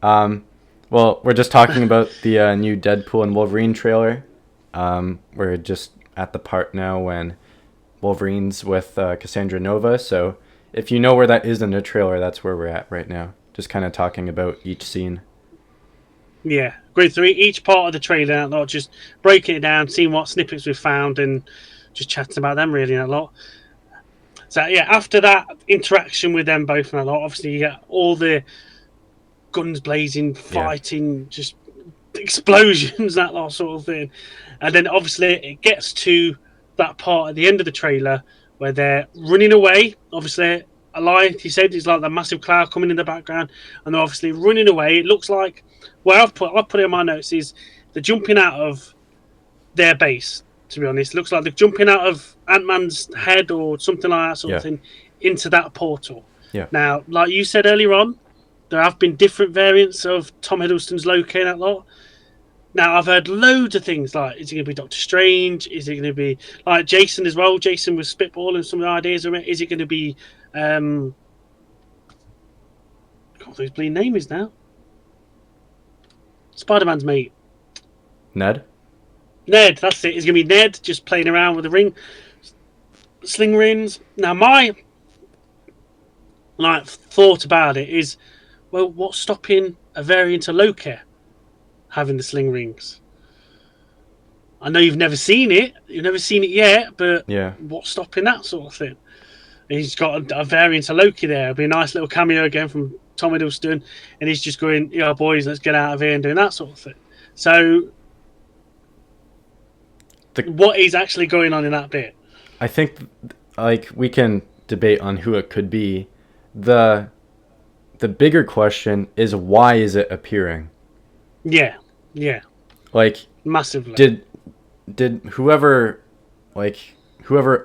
Um, well, we're just talking about the new Deadpool and Wolverine trailer. We're just at the part now when Wolverine's with Cassandra Nova. So if you know where that is in the trailer, that's where we're at right now. Just kind of talking about each scene. Yeah, going through each part of the trailer, not just breaking it down, seeing what snippets we've found, and just chatting about them really a lot. So yeah, after that interaction with them both and a lot, obviously you get all the guns blazing, fighting, just explosions, that lot sort of thing, and then obviously it gets to that part at the end of the trailer where they're running away. Obviously, like he said, it's like the massive cloud coming in the background, and they're obviously running away. It looks like, well, I've put it in my notes, is they're jumping out of their base. To be honest, it looks like they're jumping out of Ant-Man's head or something like that sort of thing into that portal. Yeah. Now, like you said earlier on, there have been different variants of Tom Hiddleston's Loki and that lot. Now, I've heard loads of things like, is it going to be Doctor Strange? Is it going to be like Jason as well? Jason was spitballing some ideas of it. Is it going to be, I can't think his bleeding name is now. Spider-Man's mate. Ned, that's it. It's going to be Ned just playing around with the sling rings. Now, my thought about it is, well, what's stopping a variant of Loki having the sling rings? I know you've never seen it yet, but what's stopping that sort of thing? And he's got a variant of Loki there. It'll be a nice little cameo again from Tom Hiddleston, and he's just going, "Yeah, boys, let's get out of here," and doing that sort of thing. So, what is actually going on in that bit? I think, like, we can debate on who it could be. The bigger question is, why is it appearing? Yeah. Like, massively. Did whoever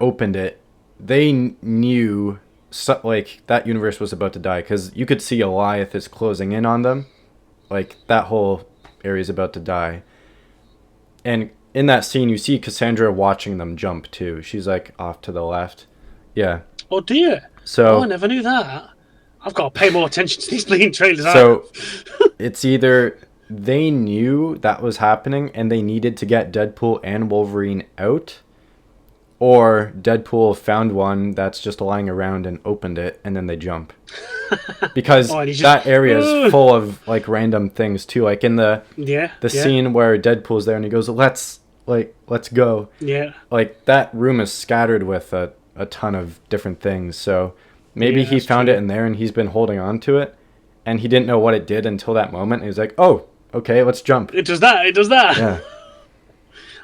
opened it, they knew like that universe was about to die, because you could see Goliath is closing in on them, like that whole area is about to die. And in that scene, you see Cassandra watching them jump too. She's like off to the left. Yeah. Oh dear. So I never knew that. I've got to pay more attention to these bleeding trailers. So it's either they knew that was happening and they needed to get Deadpool and Wolverine out, or Deadpool found one that's just lying around and opened it, and then they jump. Because that area is full of like random things too. Like in the scene where Deadpool's there and he goes, let's go. Yeah. Like that room is scattered with a ton of different things. So maybe he found it in there and he's been holding on to it, and he didn't know what it did until that moment. He was like, oh, okay, let's jump. It does that. Yeah.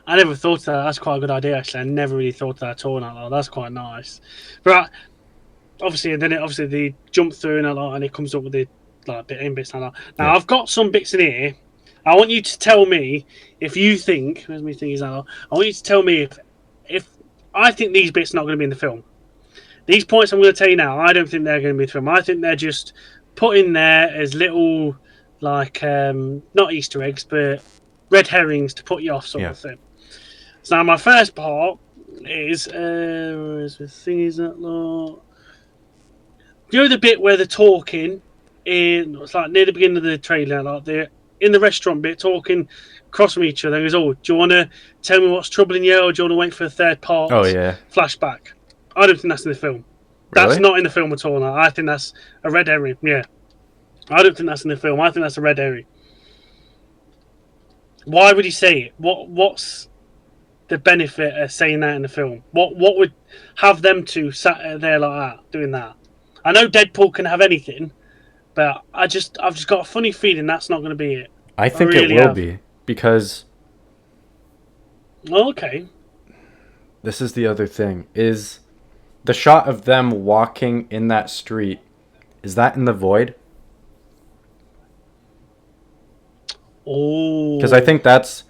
I never thought of that. That's quite a good idea, actually. I never really thought of that at all. Now, that's quite nice. But obviously, they jump through and a lot, and it comes up with the bits and that. Now, I've got some bits in here. I want you to tell me if you think. Where's my thing? I want you to tell me if I think these bits are not going to be in the film. These points I'm going to tell you now, I don't think they're going to be in the film. I think they're just put in there as little, not Easter eggs, but red herrings to put you off, sort of thing. So now my first part is where's the thing? Is that lot? You know the bit where they're talking it's like near the beginning of the trailer, like they're in the restaurant bit talking across from each other. And goes, "Oh, do you want to tell me what's troubling you, or do you want to wait for a third part?" Oh yeah. Flashback. I don't think that's in the film. Really? That's not in the film at all. Now. I think that's a red herring. Yeah. I don't think that's in the film. I think that's a red herring. Why would he say it? What's the benefit of saying that in the film? What would have them two sat there like that, doing that? I know Deadpool can have anything, but I've just got a funny feeling that's not going to be it. I think it will be, because... Okay. This is the other thing, is the shot of them walking in that street, is that in the void? Oh. Because I think that's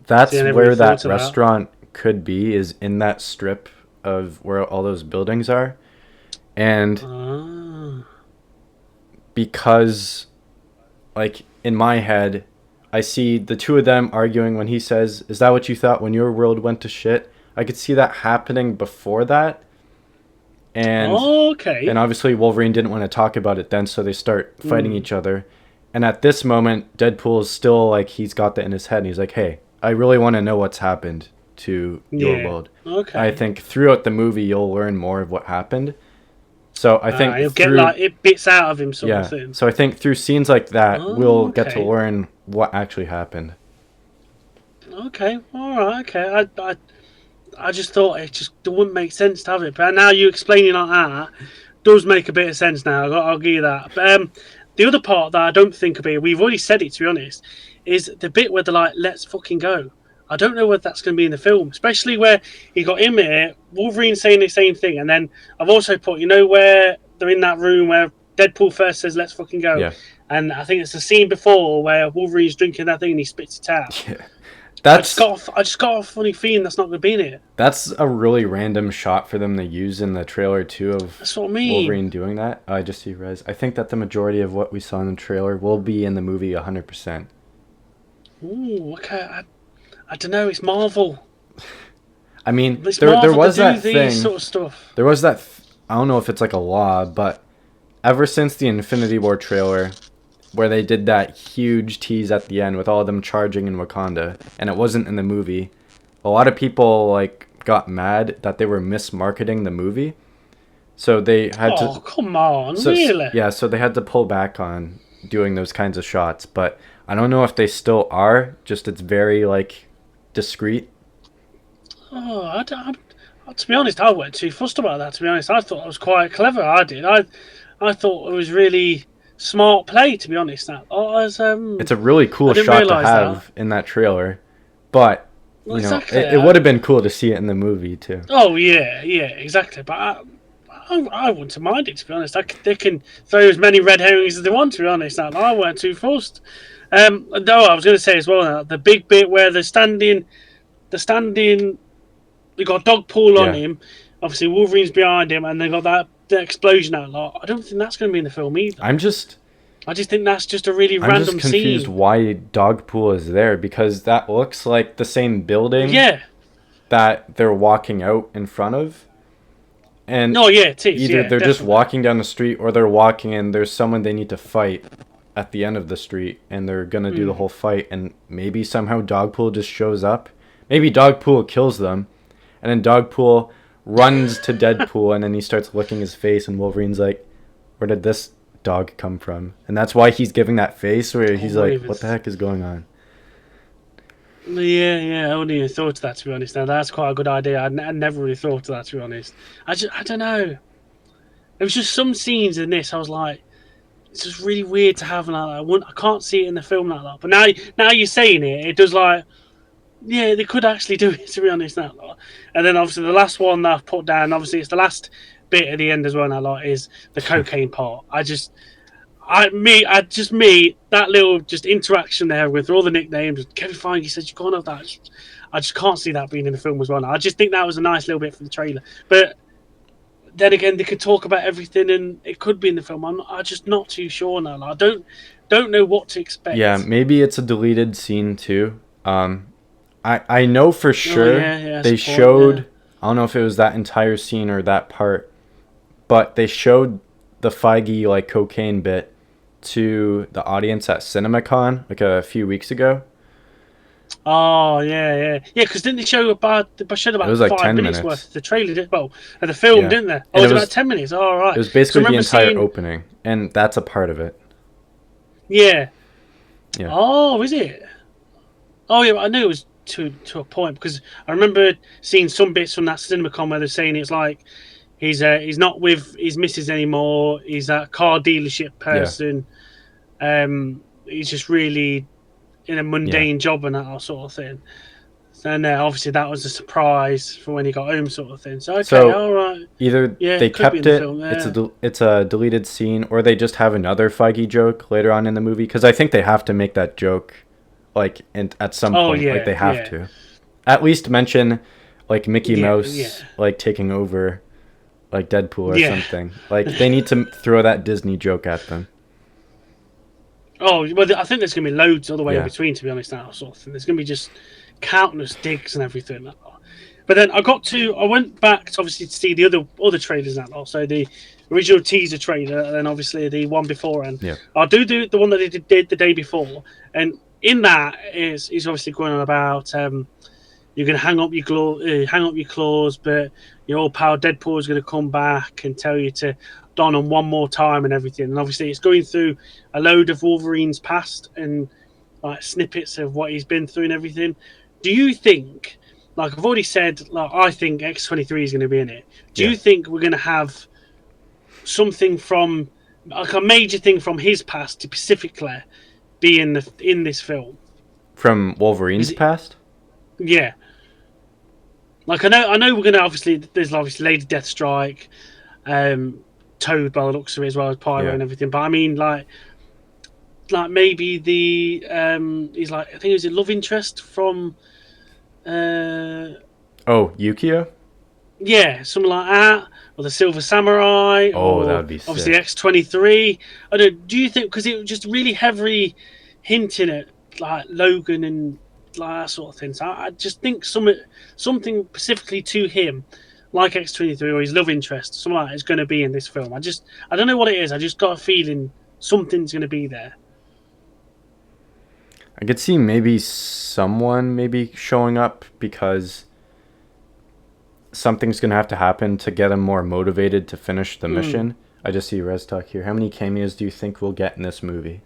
where that restaurant could be, is in that strip of where all those buildings are. And because, like, in my head, I see the two of them arguing when he says, "Is that what you thought when your world went to shit?" I could see that happening before that. And and obviously Wolverine didn't want to talk about it then, so they start fighting each other. And at this moment, Deadpool is still like, he's got that in his head, and he's like, "Hey, I really want to know what's happened to your world." Okay. I think throughout the movie you'll learn more of what happened. So I think he'll get it bits out of him, sort of thing. So I think through scenes like that, we'll get to learn what actually happened. Okay, all right, okay. I just thought it wouldn't make sense to have it, but now you explaining like that does make a bit of sense now. I'll give you that. But the other part that I don't think about, we've already said it to be honest, is the bit where they're like, "Let's fucking go." I don't know whether that's going to be in the film, especially where you got him here, Wolverine saying the same thing, and then I've also put, where they're in that room where Deadpool first says, "Let's fucking go," Yeah. and I think it's the scene before where Wolverine's drinking that thing and he spits it out. Yeah. That's I just got a funny feeling that's not going to be in it. that's a really random shot for them to use in the trailer too of That's what I mean. Wolverine doing that. I just see Rez. I think that the majority of what we saw in the trailer will be in the movie 100%. Ooh, okay. I don't know. It's Marvel. I mean, It's there Marvel was to do that these thing. sort of stuff. There was that. I don't know if it's like a law, but ever since the Infinity War trailer, where they did that huge tease at the end with all of them charging in Wakanda, and it wasn't in the movie, a lot of people like got mad that they were mismarketing the movie, so they had to. Oh, come on, really? Yeah, so they had to pull back on doing those kinds of shots, but I don't know if they still are. Just it's very like discreet. Oh, to be honest, I weren't too fussed about that. To be honest, I thought it was quite clever. I did. I thought it was really smart play. To be honest, It's a really cool shot to have in that trailer, but well, exactly. it would have been cool to see it in the movie too. Oh yeah, exactly. But I wouldn't have minded, to be honest. They can throw as many red herrings as they want, to be honest. I weren't too fussed. No, I was going to say as well, the big bit where they're standing, they got Dogpool on him. Obviously, Wolverine's behind him, and they got the explosion out a lot. I don't think that's going to be in the film either. I just think that's just a really random scene. I'm just confused why Dogpool is there, because that looks like the same building that they're walking out in front of. And it is. Either they're just walking down the street, or they're walking and there's someone they need to fight at the end of the street, and they're going to do the whole fight, and maybe somehow Dogpool just shows up. Maybe Dogpool kills them, and then Dogpool runs to Deadpool, and then he starts licking his face, and Wolverine's like, where did this dog come from? And that's why he's giving that face where he's like, what the heck is going on? Yeah, I wouldn't even thought of that, to be honest. Now, that's quite a good idea. I never really thought of that, to be honest. I don't know. There was just some scenes in this, I was like, it's just really weird to have like that. I can't see it in the film like that. But now you're saying it, it does like, yeah, they could actually do it, to be honest. That lot. And then obviously the last one that I've put down, obviously it's the last bit at the end as well. That lot is the cocaine part. That little just interaction there with all the nicknames. Kevin Feige said you can't have that. I just can't see that being in the film as well. Now. I just think that was a nice little bit for the trailer. But then again, they could talk about everything, and it could be in the film. I'm just not too sure now. I don't know what to expect. Yeah, maybe it's a deleted scene too. I know for sure they showed. Yeah. I don't know if it was that entire scene or that part, but they showed the Feige like cocaine bit to the audience at CinemaCon like a few weeks ago. Oh yeah. Because didn't they show about it was like 5 minutes worth of the trailer? The film, didn't they? Oh, it was about 10 minutes. Oh, right. It was basically the entire opening, and that's a part of it. Yeah. Oh, is it? Oh yeah, I knew it was to a point, because I remember seeing some bits from that CinemaCon where they're saying it's like he's not with his missus anymore. He's a car dealership person. He's just really in a mundane job and that sort of thing. And obviously that was a surprise for when he got home, sort of thing. So all right. Either they kept it. Film, it's a deleted scene, or they just have another Feige joke later on in the movie, because I think they have to make that joke. Like at some point, like they have to, at least mention like Mickey Mouse like taking over, like Deadpool or something. Like they need to throw that Disney joke at them. Oh well, I think there's gonna be loads all the way in between. To be honest, now sort of thing. There's gonna be just countless digs and everything. But then I went back to obviously to see the other trailers and that. Also the original teaser trailer, and then obviously the one before. And I'll do the one that they did the day before, and in that is obviously going on about you can hang up your claws, but your old pal Deadpool is going to come back and tell you to don them one more time and everything. And obviously it's going through a load of Wolverine's past, and like snippets of what he's been through and everything. Do you think, like I've already said, like I think X-23 is going to be in it. Do you think we're going to have something from like a major thing from his past specifically be in this film? From Wolverine's past? Yeah. Like I know we're gonna obviously there's obviously Lady Deathstrike, Toad by the looks of it as well as Pyro and everything. But I mean like maybe the he's like I think it was a love interest from Yukio? Yeah, something like that. Or the Silver Samurai or that would be obviously sick. X-23. I don't do you think because it was just really heavily hinting at like Logan and like that sort of thing. So I just think something specifically to him, like X-23 or his love interest, something like that is going to be in this film. I don't know what it is. I just got a feeling something's going to be there. I could see maybe someone maybe showing up because something's going to have to happen to get him more motivated to finish the mission. I just see Reztalk here. How many cameos do you think we'll get in this movie?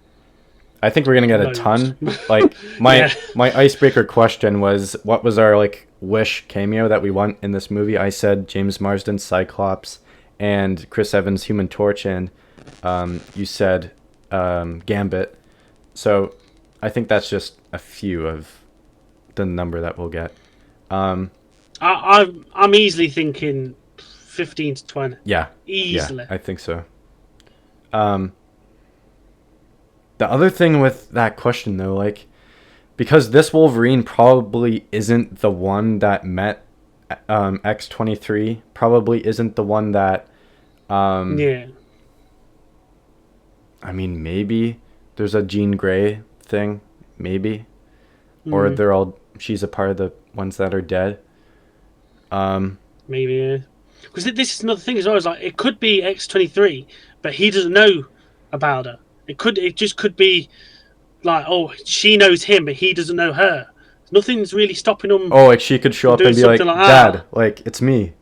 I think we're going to get a ton. Like my icebreaker question was, what was our like wish cameo that we want in this movie? I said James Marsden Cyclops and Chris Evans Human Torch, and you said Gambit. So I think that's just a few of the number that we'll get. I'm easily thinking 15 to 20. Yeah. Easily. Yeah, I think so. The other thing with that question, though, like, because this Wolverine probably isn't the one that met X-23, probably isn't the one that... yeah. I mean, maybe there's a Jean Grey thing, maybe. Or she's a part of the ones that are dead. Maybe, yeah. Because this is another thing as well. Is like it could be X-23, but he doesn't know about her. It just could be like, oh, she knows him, but he doesn't know her. Nothing's really stopping him. Oh, like she could show up and be like, Dad, like it's me,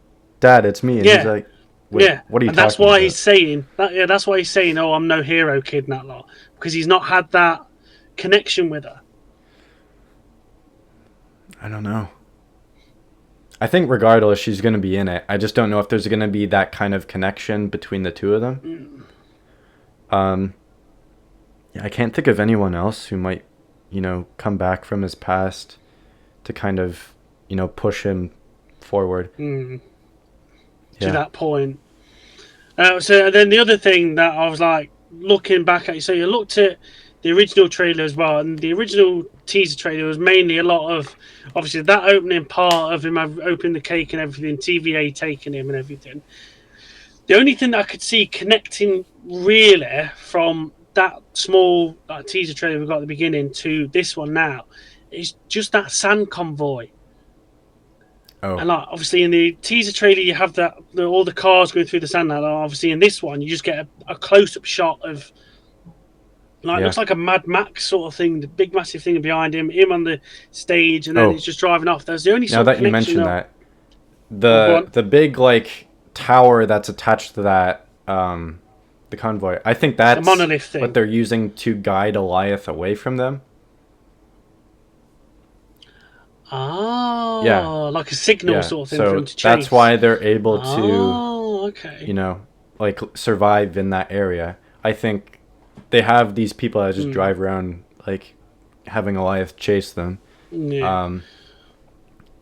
Dad, it's me, and he's like, wait, what are you talking about? That's why he's saying that. Yeah, that's why he's saying, oh, I'm no hero kid, and that lot, because he's not had that connection with her. I don't know. I think regardless, she's going to be in it. I just don't know if there's going to be that kind of connection between the two of them. Yeah, I can't think of anyone else who might, come back from his past to kind of, push him forward. To that point. So then the other thing that I was like looking back at, so you looked at the original trailer as well, and the original teaser trailer was mainly a lot of obviously that opening part of him opening the cake and everything, TVA taking him and everything. The only thing that I could see connecting really from that small teaser trailer we got at the beginning to this one now is just that sand convoy. Oh. And like obviously in the teaser trailer you have all the cars going through the sand. Now obviously in this one you just get a close-up shot of it looks like a Mad Max sort of thing, the big massive thing behind him on the stage, and then it's just driving off. That's the only sort of connection. Now that you mentioned that, the big like tower that's attached to that the convoy, I think that's the monolith thing. What they're using to guide Alioth away from them. Oh, yeah, like a signal sort of thing for him to chase. That's why they're able to, like survive in that area. I think they have these people that just drive around, like having Alioth chase them. Yeah.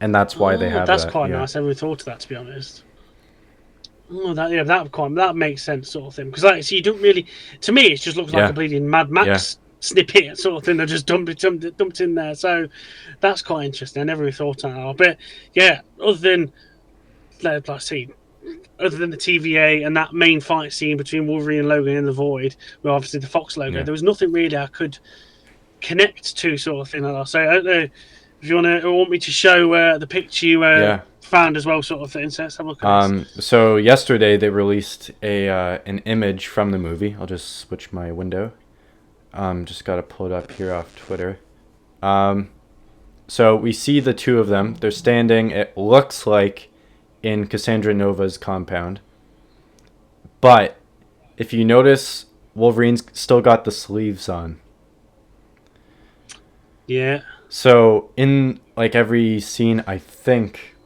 And that's why they have that's that. Quite nice. I never thought of that, to be honest. Oh, that makes sense, sort of thing. Because you don't really, to me, it just looks like a bleeding Mad Max snippet sort of thing. They just dumped in there. So that's quite interesting. I never really thought of that. But yeah, other than the TVA and that main fight scene between Wolverine and Logan in the Void, with obviously the Fox logo, there was nothing really I could connect to, sort of thing. So I don't know if you want me to show the picture you found as well, sort of thing. So let's have a look at this. So yesterday they released an image from the movie. I'll just switch my window. Just got to pull it up here off Twitter. So we see the two of them. They're standing, it looks like, in Cassandra Nova's compound. But if you notice, Wolverine's still got the sleeves on. Yeah. So in like every scene, I think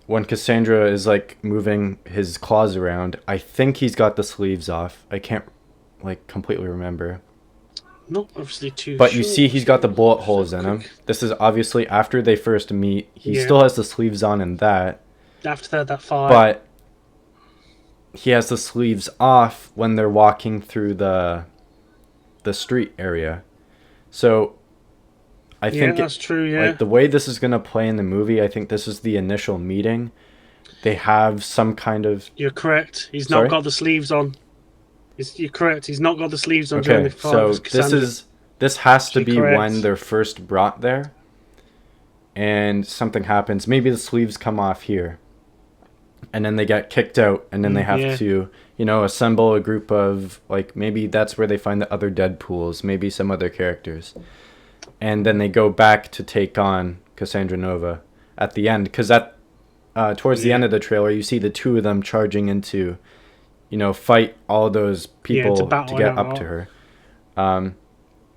when Cassandra is like moving his claws around, I think he's got the sleeves off. I can't like completely remember. Not obviously too But you sure. see he's got the bullet So holes in him. quick. This is obviously after they first meet. He Yeah. still has the sleeves on in that, After that fight. but he has the sleeves off when they're walking through the street area. So I Yeah, think that's true. Yeah. like the way this is going to play in the movie, I think this is the initial meeting. They have some kind of You're correct. He's not sorry. got the sleeves on. You're correct. He's not got the sleeves on during the Okay, fight so with Cassandra. this has to Actually, be when correct. they're first brought there and something happens. Maybe the sleeves come off here. And then they get kicked out and then they have Yeah. to, you know, assemble a group of like maybe that's where they find the other Deadpools, maybe some other characters. And then they go back to take on Cassandra Nova at the end cuz at towards the end of the trailer you see the two of them charging into, you know, fight all those Yeah, to people to battle get and up all. to her.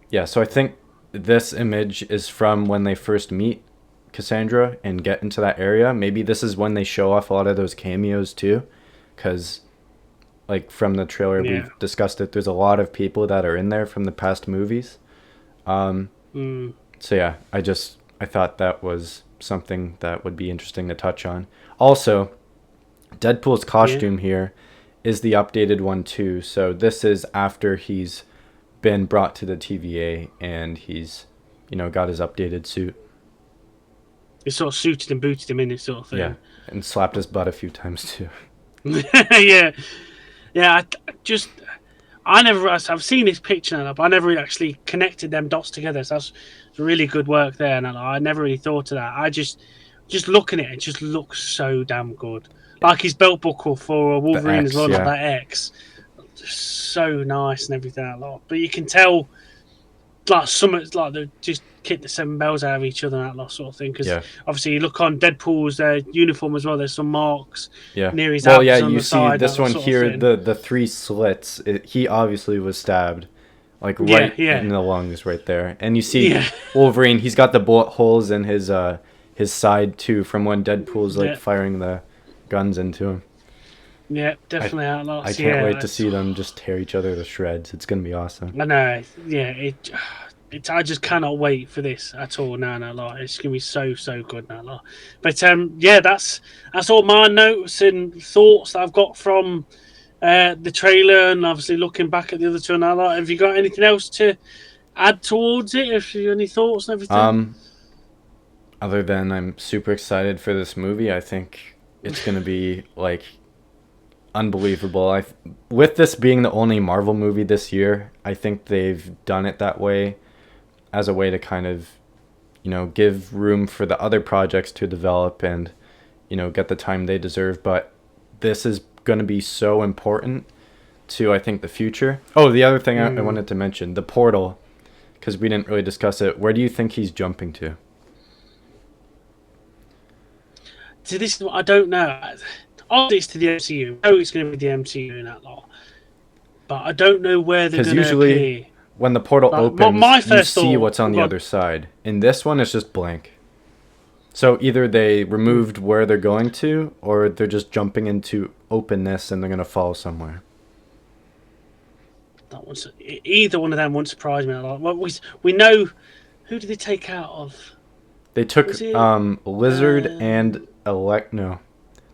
Yeah, so I think this image is from when they first meet Cassandra and get into that area. Maybe this is when they show off a lot of those cameos too, because like from the trailer Yeah. we've discussed it. There's a lot of people that are in there from the past movies. Mm. So yeah, I thought that was something that would be interesting to touch on. Also, Deadpool's costume here is the updated one too. So this is after he's been brought to the TVA and he's, you know, got his updated suit. They sort of suited and booted him in this sort of thing. Yeah, and slapped his butt a few times too. Yeah. Yeah. I've seen this picture now, but I never really actually connected them dots together. So that's really good work there. And I never really thought of that. I just looking at it, it just looks so damn good. Like his belt buckle for The Wolverine as X, well, like yeah. that X. Just so nice and everything a lot. But you can tell like some like they just kick the seven bells out of each other and that lot sort of thing. Because Yeah. obviously you look on Deadpool's uniform as well. There's some marks Yeah. near his Well, abs yeah, on you the see side. this That one sort of here, thing. the three slits. He obviously was stabbed, like Yeah, right yeah. in the lungs, right there. And you see Yeah. Wolverine. He's got the bullet holes in his side too, from when Deadpool's like Yeah. firing the guns into him. Yeah, definitely outlaws. I can't yeah, wait to see them just tear each other to shreds. It's gonna be awesome. I know. Yeah, I just cannot wait for this at all. No, like it's gonna be so good now. Like. But yeah, that's all my notes and thoughts that I've got from the trailer, and obviously looking back at the other two. Now, like, have you got anything else to add towards it? If you any thoughts and everything? Other than I'm super excited for this movie, I think it's gonna be like unbelievable. With this being the only Marvel movie this year, I think they've done it that way as a way to kind of, you know, give room for the other projects to develop and, you know, get the time they deserve. But this is going to be so important to, I think, the future. Oh, the other thing I wanted to mention, the portal, because we didn't really discuss it. Where do you think he's jumping to? So this is what I don't know. Obviously, it's to the MCU. I know it's going to be the MCU in that lot, but I don't know where they're going to appear. When the portal Like, opens, my you first see thought- what's on the God. other side. In this one, it's just blank. So either they removed where they're going to, or they're just jumping into openness and they're going to fall somewhere. That one's, either one of them won't surprise me. Like, well, we know who did they take out of? They took Was it, Lizard and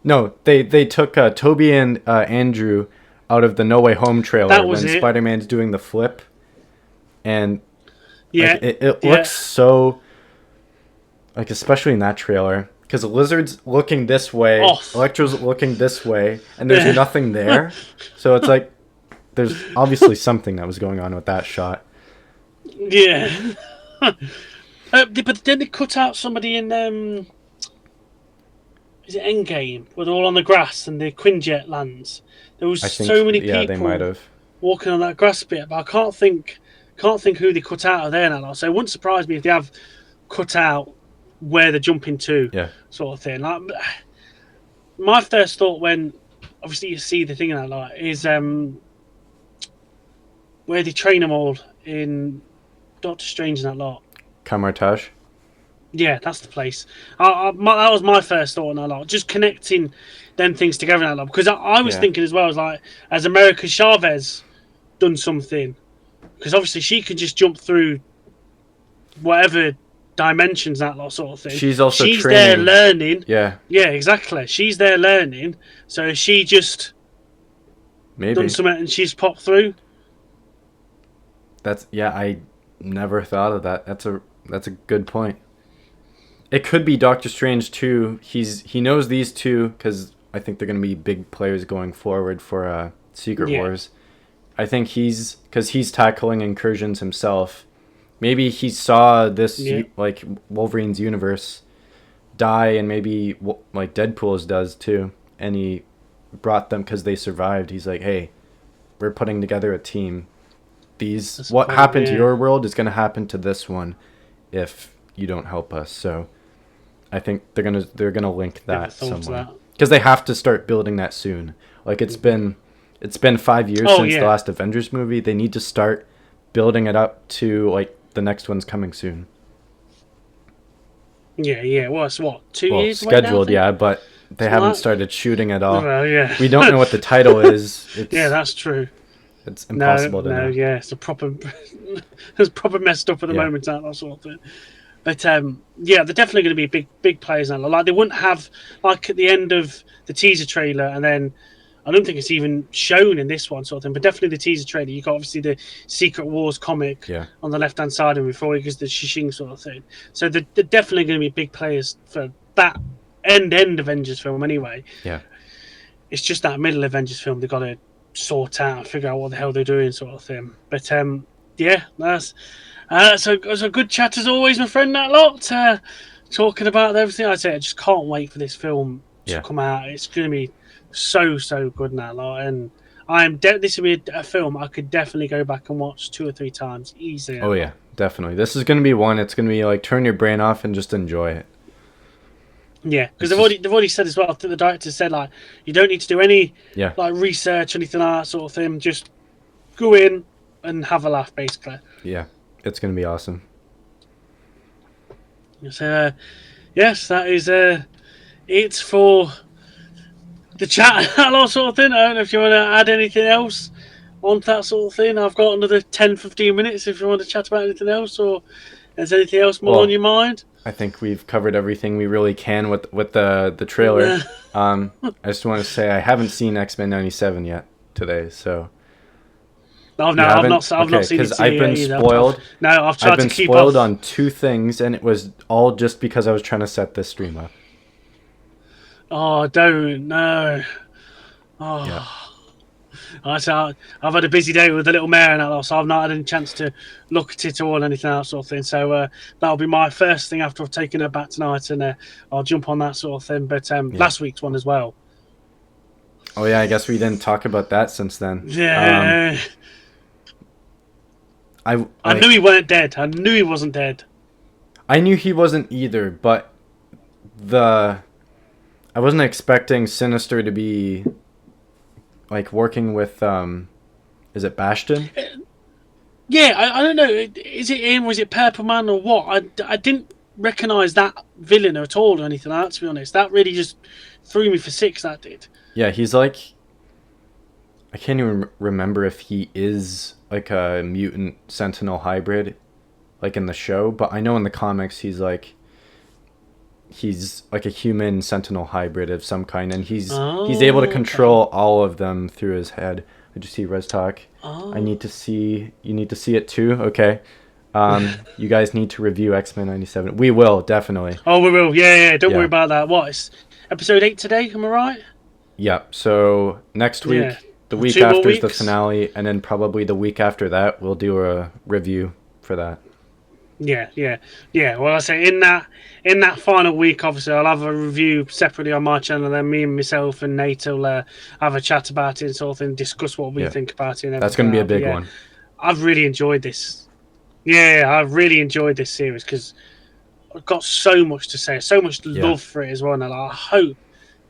No, they took Toby and Andrew out of the No Way Home trailer That was when it. Spider-Man's doing the flip. And Yeah, like, it looks so, like, especially in that trailer, because Lizard's looking this way, Off. Electro's looking this way, and there's nothing there. So it's like there's obviously something that was going on with that shot. yeah. But didn't they cut out somebody in is it Endgame? Where they're all on the grass and the Quinjet lands. There was I think, so many yeah, people they might have. walking on that grass bit, but I can't think who they cut out of there now. So it wouldn't surprise me if they have cut out where they're jumping to, Yeah. sort of thing. Like, my first thought when obviously you see the thing in that lot is where they train them all in Doctor Strange and that lot. Kamartaj. Yeah, that's the place. That was my first thought on that lot. Just connecting them things together in that lot. Because I was Yeah. thinking as well, I was like, has America Chavez done something? Because obviously she can just jump through whatever dimensions, that lot sort of thing. She's also She's training. there learning. Yeah. Yeah, exactly. She's there learning. So she just Maybe. done something and she's popped through. I never thought of that. That's a good point. It could be Doctor Strange too. He knows these two because I think they're going to be big players going forward for Secret Wars. I think because he's tackling incursions himself. Maybe he saw this like Wolverine's universe die, and maybe like Deadpool's does too, and he brought them because they survived. He's like, hey, we're putting together a team. What happened to your world is going to happen to this one if you don't help us. So I think they're gonna link that somewhere because they have to start building that soon. Like it's been 5 years since the last Avengers movie. They need to start building it up to like the next one's coming soon. Yeah. Well, it's what, 2 years scheduled, now, but they haven't started shooting at all. Well, yeah. We don't know what the title is. Yeah, that's true. It's impossible to know. Yeah, it's it's proper messed up at the moment, that sort of thing. But they're definitely going to be big players now. Like they wouldn't have like at the end of the teaser trailer, and then I don't think it's even shown in this one sort of thing. But definitely the teaser trailer. You got obviously the Secret Wars comic on the left hand side, and before it goes the Shishing sort of thing. So they're definitely going to be big players for that end Avengers film anyway. Yeah, it's just that middle Avengers film they've got to sort out and figure out what the hell they're doing sort of thing. But so it was a good chat as always, my friend. That lot talking about everything. I just can't wait for this film to come out. It's going to be so good now, lot. And this will be a film I could definitely go back and watch 2 or 3 times easily. Oh yeah, definitely. This is going to be one. It's going to be like turn your brain off and just enjoy it. Yeah, because they've already said as well. I think the director said like you don't need to do any like research or anything like that sort of thing. Just go in and have a laugh, basically. Yeah, it's going to be awesome. So yes, that is it for the chat that sort of thing. I don't know if you want to add anything else on that sort of thing. I've got another 10-15 minutes if you want to chat about anything else, or is there anything else more on your mind? I think we've covered everything we really can with the trailer. I just want to say I haven't seen X-Men 97 yet today, so. I've not seen it. Because I've been spoiled. I've tried to keep spoiled on 2 things, and it was all just because I was trying to set this stream up. Oh, don't no. Oh. Yeah. I've had a busy day with the little mare and that, so I've not had any chance to look at it or anything else sort of thing. So that'll be my first thing after I've taken her back tonight, and I'll jump on that sort of thing. But last week's one as well. Oh yeah, I guess we didn't talk about that since then. Yeah. I knew he weren't dead. I knew he wasn't dead. I knew he wasn't either, but I wasn't expecting Sinister to be like working with is it Bastion? Yeah, I don't know. Is it him? Was it Purple Man or what? I didn't recognise that villain at all or anything like that, to be honest. That really just threw me for 6, that did. Yeah, he's like, I can't even remember if he is like a mutant sentinel hybrid like in the show, but I know in the comics he's like a human sentinel hybrid of some kind, and he's able to control all of them through his head. I just see Res Talk. You need to see it too. Okay. You guys need to review X-Men 97. We will, definitely. Oh, we will. Yeah. Don't worry about that. What, it's episode 8 today, am I right? Yeah. So next week, the week after is the finale, and then probably the week after that, we'll do a review for that. Yeah. Well, I say in that final week, obviously, I'll have a review separately on my channel. Then me and myself and Nate will have a chat about it and sort of thing, discuss what we think about it. And that's going to be a big one. I've really enjoyed this. Yeah, I've really enjoyed this series because I've got so much to say, so much love for it as well. And I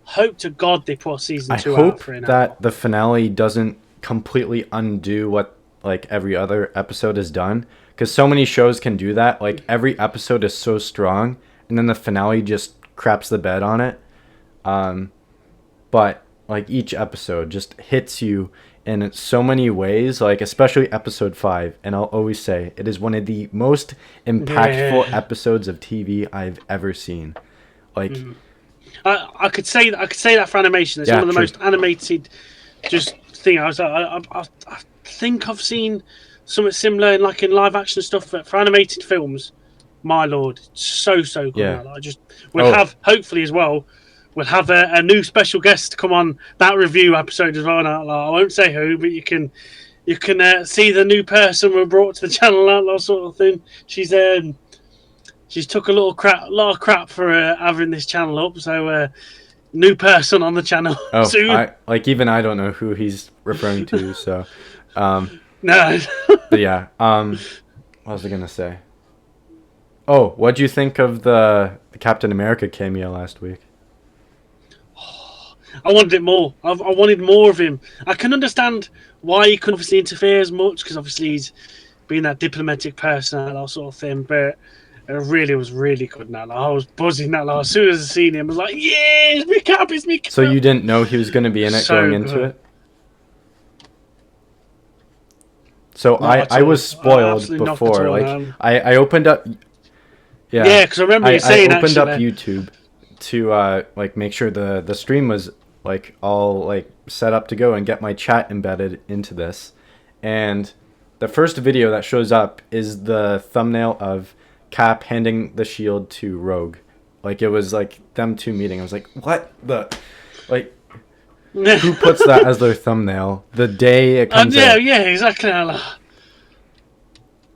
hope to God they put season 2 out for it. I hope that the finale doesn't completely undo what like every other episode has done. because so many shows can do that. Like every episode is so strong, and then the finale just craps the bed on it. But like each episode just hits you in so many ways, like especially episode 5, and I'll always say it is one of the most impactful episodes of TV I've ever seen. Like I could say that for animation, it's one of the most animated just thing. I think I've seen something similar in live action stuff, but for animated films, my lord, so good. Yeah. We'll have, hopefully as well, we'll have a new special guest come on that review episode as well. I won't say who, but you can see the new person we brought to the channel, that sort of thing. She's took a lot of crap for having this channel up. So new person on the channel soon. Even I don't know who he's referring to. So no. But yeah. What was I gonna say? Oh, what do you think of the Captain America cameo last week? I wanted it more. I wanted more of him. I can understand why he couldn't obviously interfere as much, because obviously he's being that diplomatic person and that sort of thing. But it really was really good now. I was buzzing that. As soon as I seen him, I was like, "Yeah, it's me Cap, it's me Cap." So you didn't know he was going to be in it going into it? So I was spoiled before. I opened up. Yeah, because I remember you saying I opened up YouTube to make sure the stream was all set up to go and get my chat embedded into this. And the first video that shows up is the thumbnail of Cap handing the shield to Rogue. It was them two meeting. I was like, what the who puts that as their thumbnail the day it comes out? Yeah, exactly.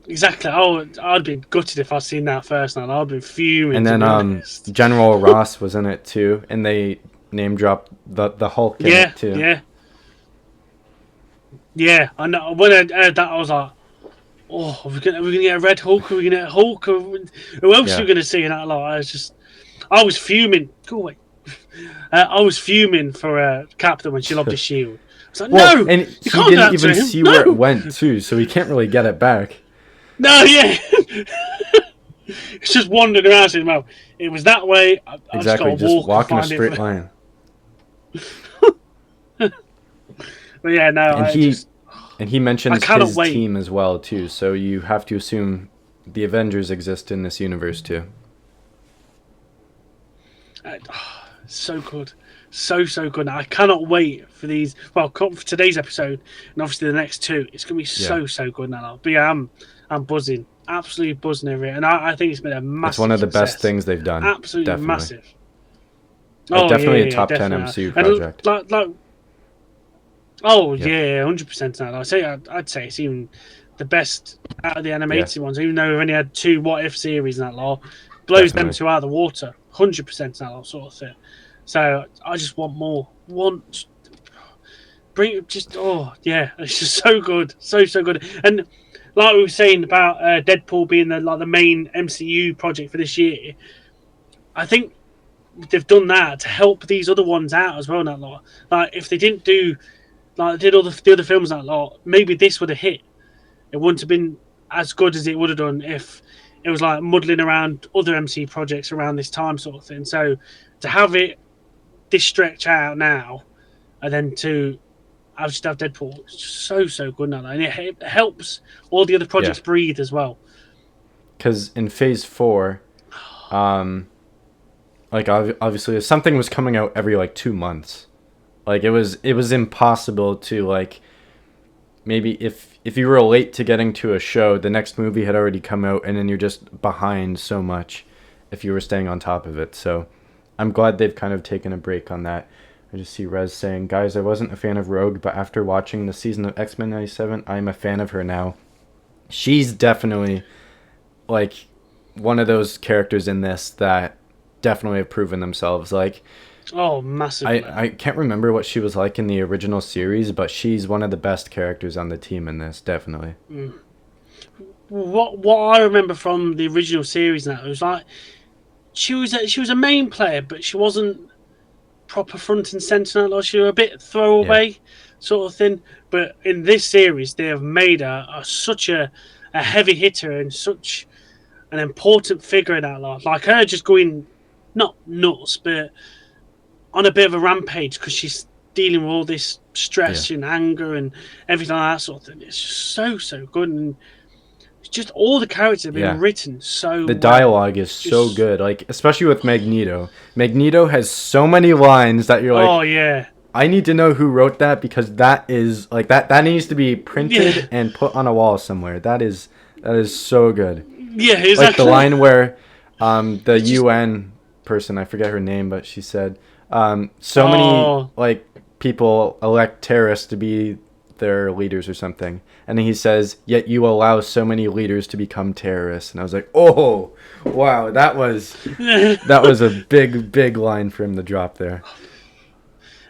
Exactly. I'd be gutted if I'd seen that first. Now I'd be fuming. And then General Ross was in it too, and they name dropped the Hulk in it too. Yeah. I know. When I heard that, I was like, "Oh, are we gonna get a Red Hulk? Are we gonna get a Hulk? Who else are we gonna see in that lot?" I was fuming. Go away. I was fuming for Captain when she lobbed his shield. I was like, no, and he didn't even see where it went too, so he can't really get it back. No, yeah. It's just wandering around saying, well, it was that way. I exactly, just walk in a straight line. But yeah, no. And he mentions his team as well too, so you have to assume the Avengers exist in this universe too. So good. So good. I cannot wait for these. Well, for today's episode and obviously the next two. It's going to be so good now. But yeah, I'm buzzing. Absolutely buzzing over it. And I think it's been a massive It's one of the success. Best things they've done. Absolutely definitely. Massive. Definitely a top 10 MCU project. Yeah, 100% now. I'd say it's even the best out of the animated ones, even though we've only had 2 What If series in that law. Blows them 2 out of the water. 100% now, sort of thing. So I just want more. It's just so good, so good. And like we were saying about Deadpool being the main MCU project for this year, I think they've done that to help these other ones out as well. In that lot, if they didn't do they did all the other films in that lot, maybe this would have hit. It wouldn't have been as good as it would have done if it was muddling around other MCU projects around this time, sort of thing. So to have it this stretch out now, and then I'll just have Deadpool. It's just so good now, and it helps all the other projects breathe as well. Because in Phase 4, obviously something was coming out every 2 months. It was impossible to maybe if you were late to getting to a show, the next movie had already come out, and then you're just behind so much if you were staying on top of it. So I'm glad they've kind of taken a break on that. I just see Rez saying, guys, I wasn't a fan of Rogue, but after watching the season of X-Men 97, I'm a fan of her now. She's definitely one of those characters in this that definitely have proven themselves. Massively. I can't remember what she was like in the original series, but she's one of the best characters on the team in this, definitely. What I remember from the original series now, it was she was a main player, but she wasn't proper front and centre. She was a bit throwaway sort of thing. But in this series, they have made her such a a heavy hitter and such an important figure in that lot. Like her just going not nuts, but on a bit of a rampage because she's dealing with all this stress and anger and everything like that sort of thing. It's just so good, and it's just all the characters have been written so. The dialogue is so good, like especially with Magneto. Magneto has so many lines that you're like, oh yeah. I need to know who wrote that because that is like that needs to be printed and put on a wall somewhere. That is so good. Yeah, exactly. Like the line where the UN person, I forget her name, but she said so many like people elect terrorists to be their leaders or something, and then he says, yet you allow so many leaders to become terrorists. And I was like, oh wow, that was a big line for him to drop there.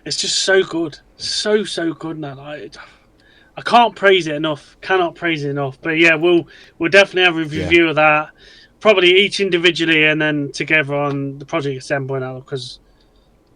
It's just so good, so good now. Like, I can't praise it enough. Cannot praise it enough. But yeah, we'll definitely have a review of that. Probably each individually and then together on the Project Assemble now, because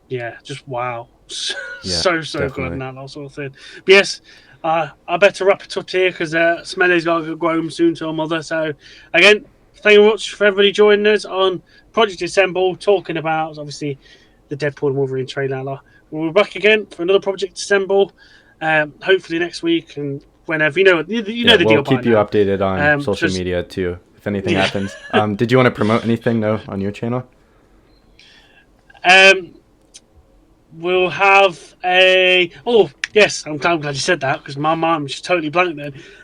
just wow, so definitely. Good and that sort of thing. But yes, I better wrap it up here because Smelly's got to go home soon to her mother. So again, thank you very much for everybody joining us on Project Assemble, talking about obviously the Deadpool and Wolverine trailer. We'll be back again for another Project Assemble, hopefully next week and whenever. You know the deal. We'll keep you updated on social media too if anything happens. Did you want to promote anything though on your channel? We'll have a. Oh yes, I'm glad you said that because my mind was totally blank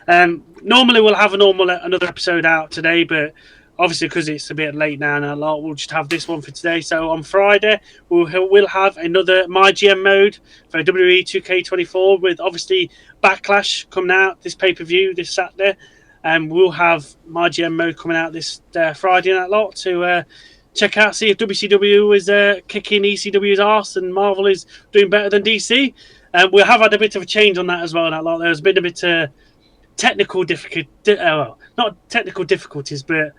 then. Normally we'll have another episode out today, but obviously because it's a bit late now and a lot, we'll just have this one for today. So on Friday we'll have another My GM mode for WWE 2K24 with obviously Backlash coming out this pay-per-view this Saturday, and we'll have My GM mode coming out this Friday and that lot to check out, see if WCW is kicking ECW's arse and Marvel is doing better than DC. We'll have had a bit of a change on that as well. That lot. There's been a bit of technical not technical difficulties, but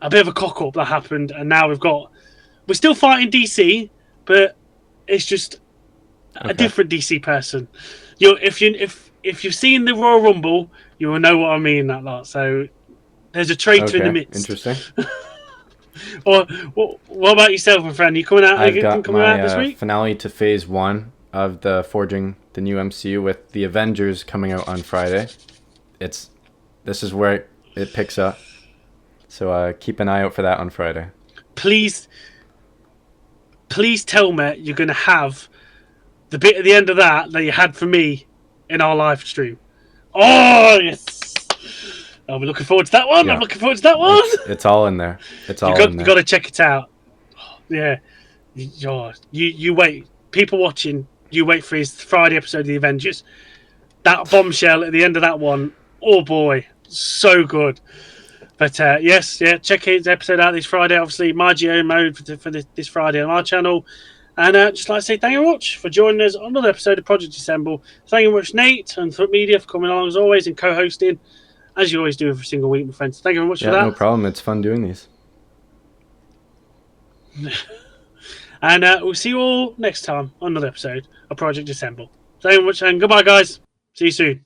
a bit of a cock up that happened, and now we're still fighting DC, but it's just a different DC person. If you've seen the Royal Rumble, you will know what I mean. That lot. So there's a traitor in the midst. Interesting. Or what about yourself, my friend? You coming out? I've got my this week? Finale to Phase 1 of the Forging the New MCU with the Avengers coming out on Friday. This is where it picks up. So keep an eye out for that on Friday. Please tell me you're going to have the bit at the end of that you had for me in our live stream. Oh, yes. I'll be looking forward to that one. Yeah. I'm looking forward to that one. It's all in there. It's all in there. You got to check it out. Yeah. You wait. People watching, you wait for his Friday episode of The Avengers. That bombshell at the end of that one. Oh, boy. So good. But check his episode out this Friday. Obviously, my GO mode for this Friday on our channel. And just like to say thank you very much for joining us on another episode of Project Assemble. Thank you very much, Nate and Thwip Media, for coming along as always and co-hosting, as you always do every single week, my friends. Thank you very much for that. No problem. It's fun doing these. And we'll see you all next time on another episode of Project Assemble. Thank you very much, and goodbye, guys. See you soon.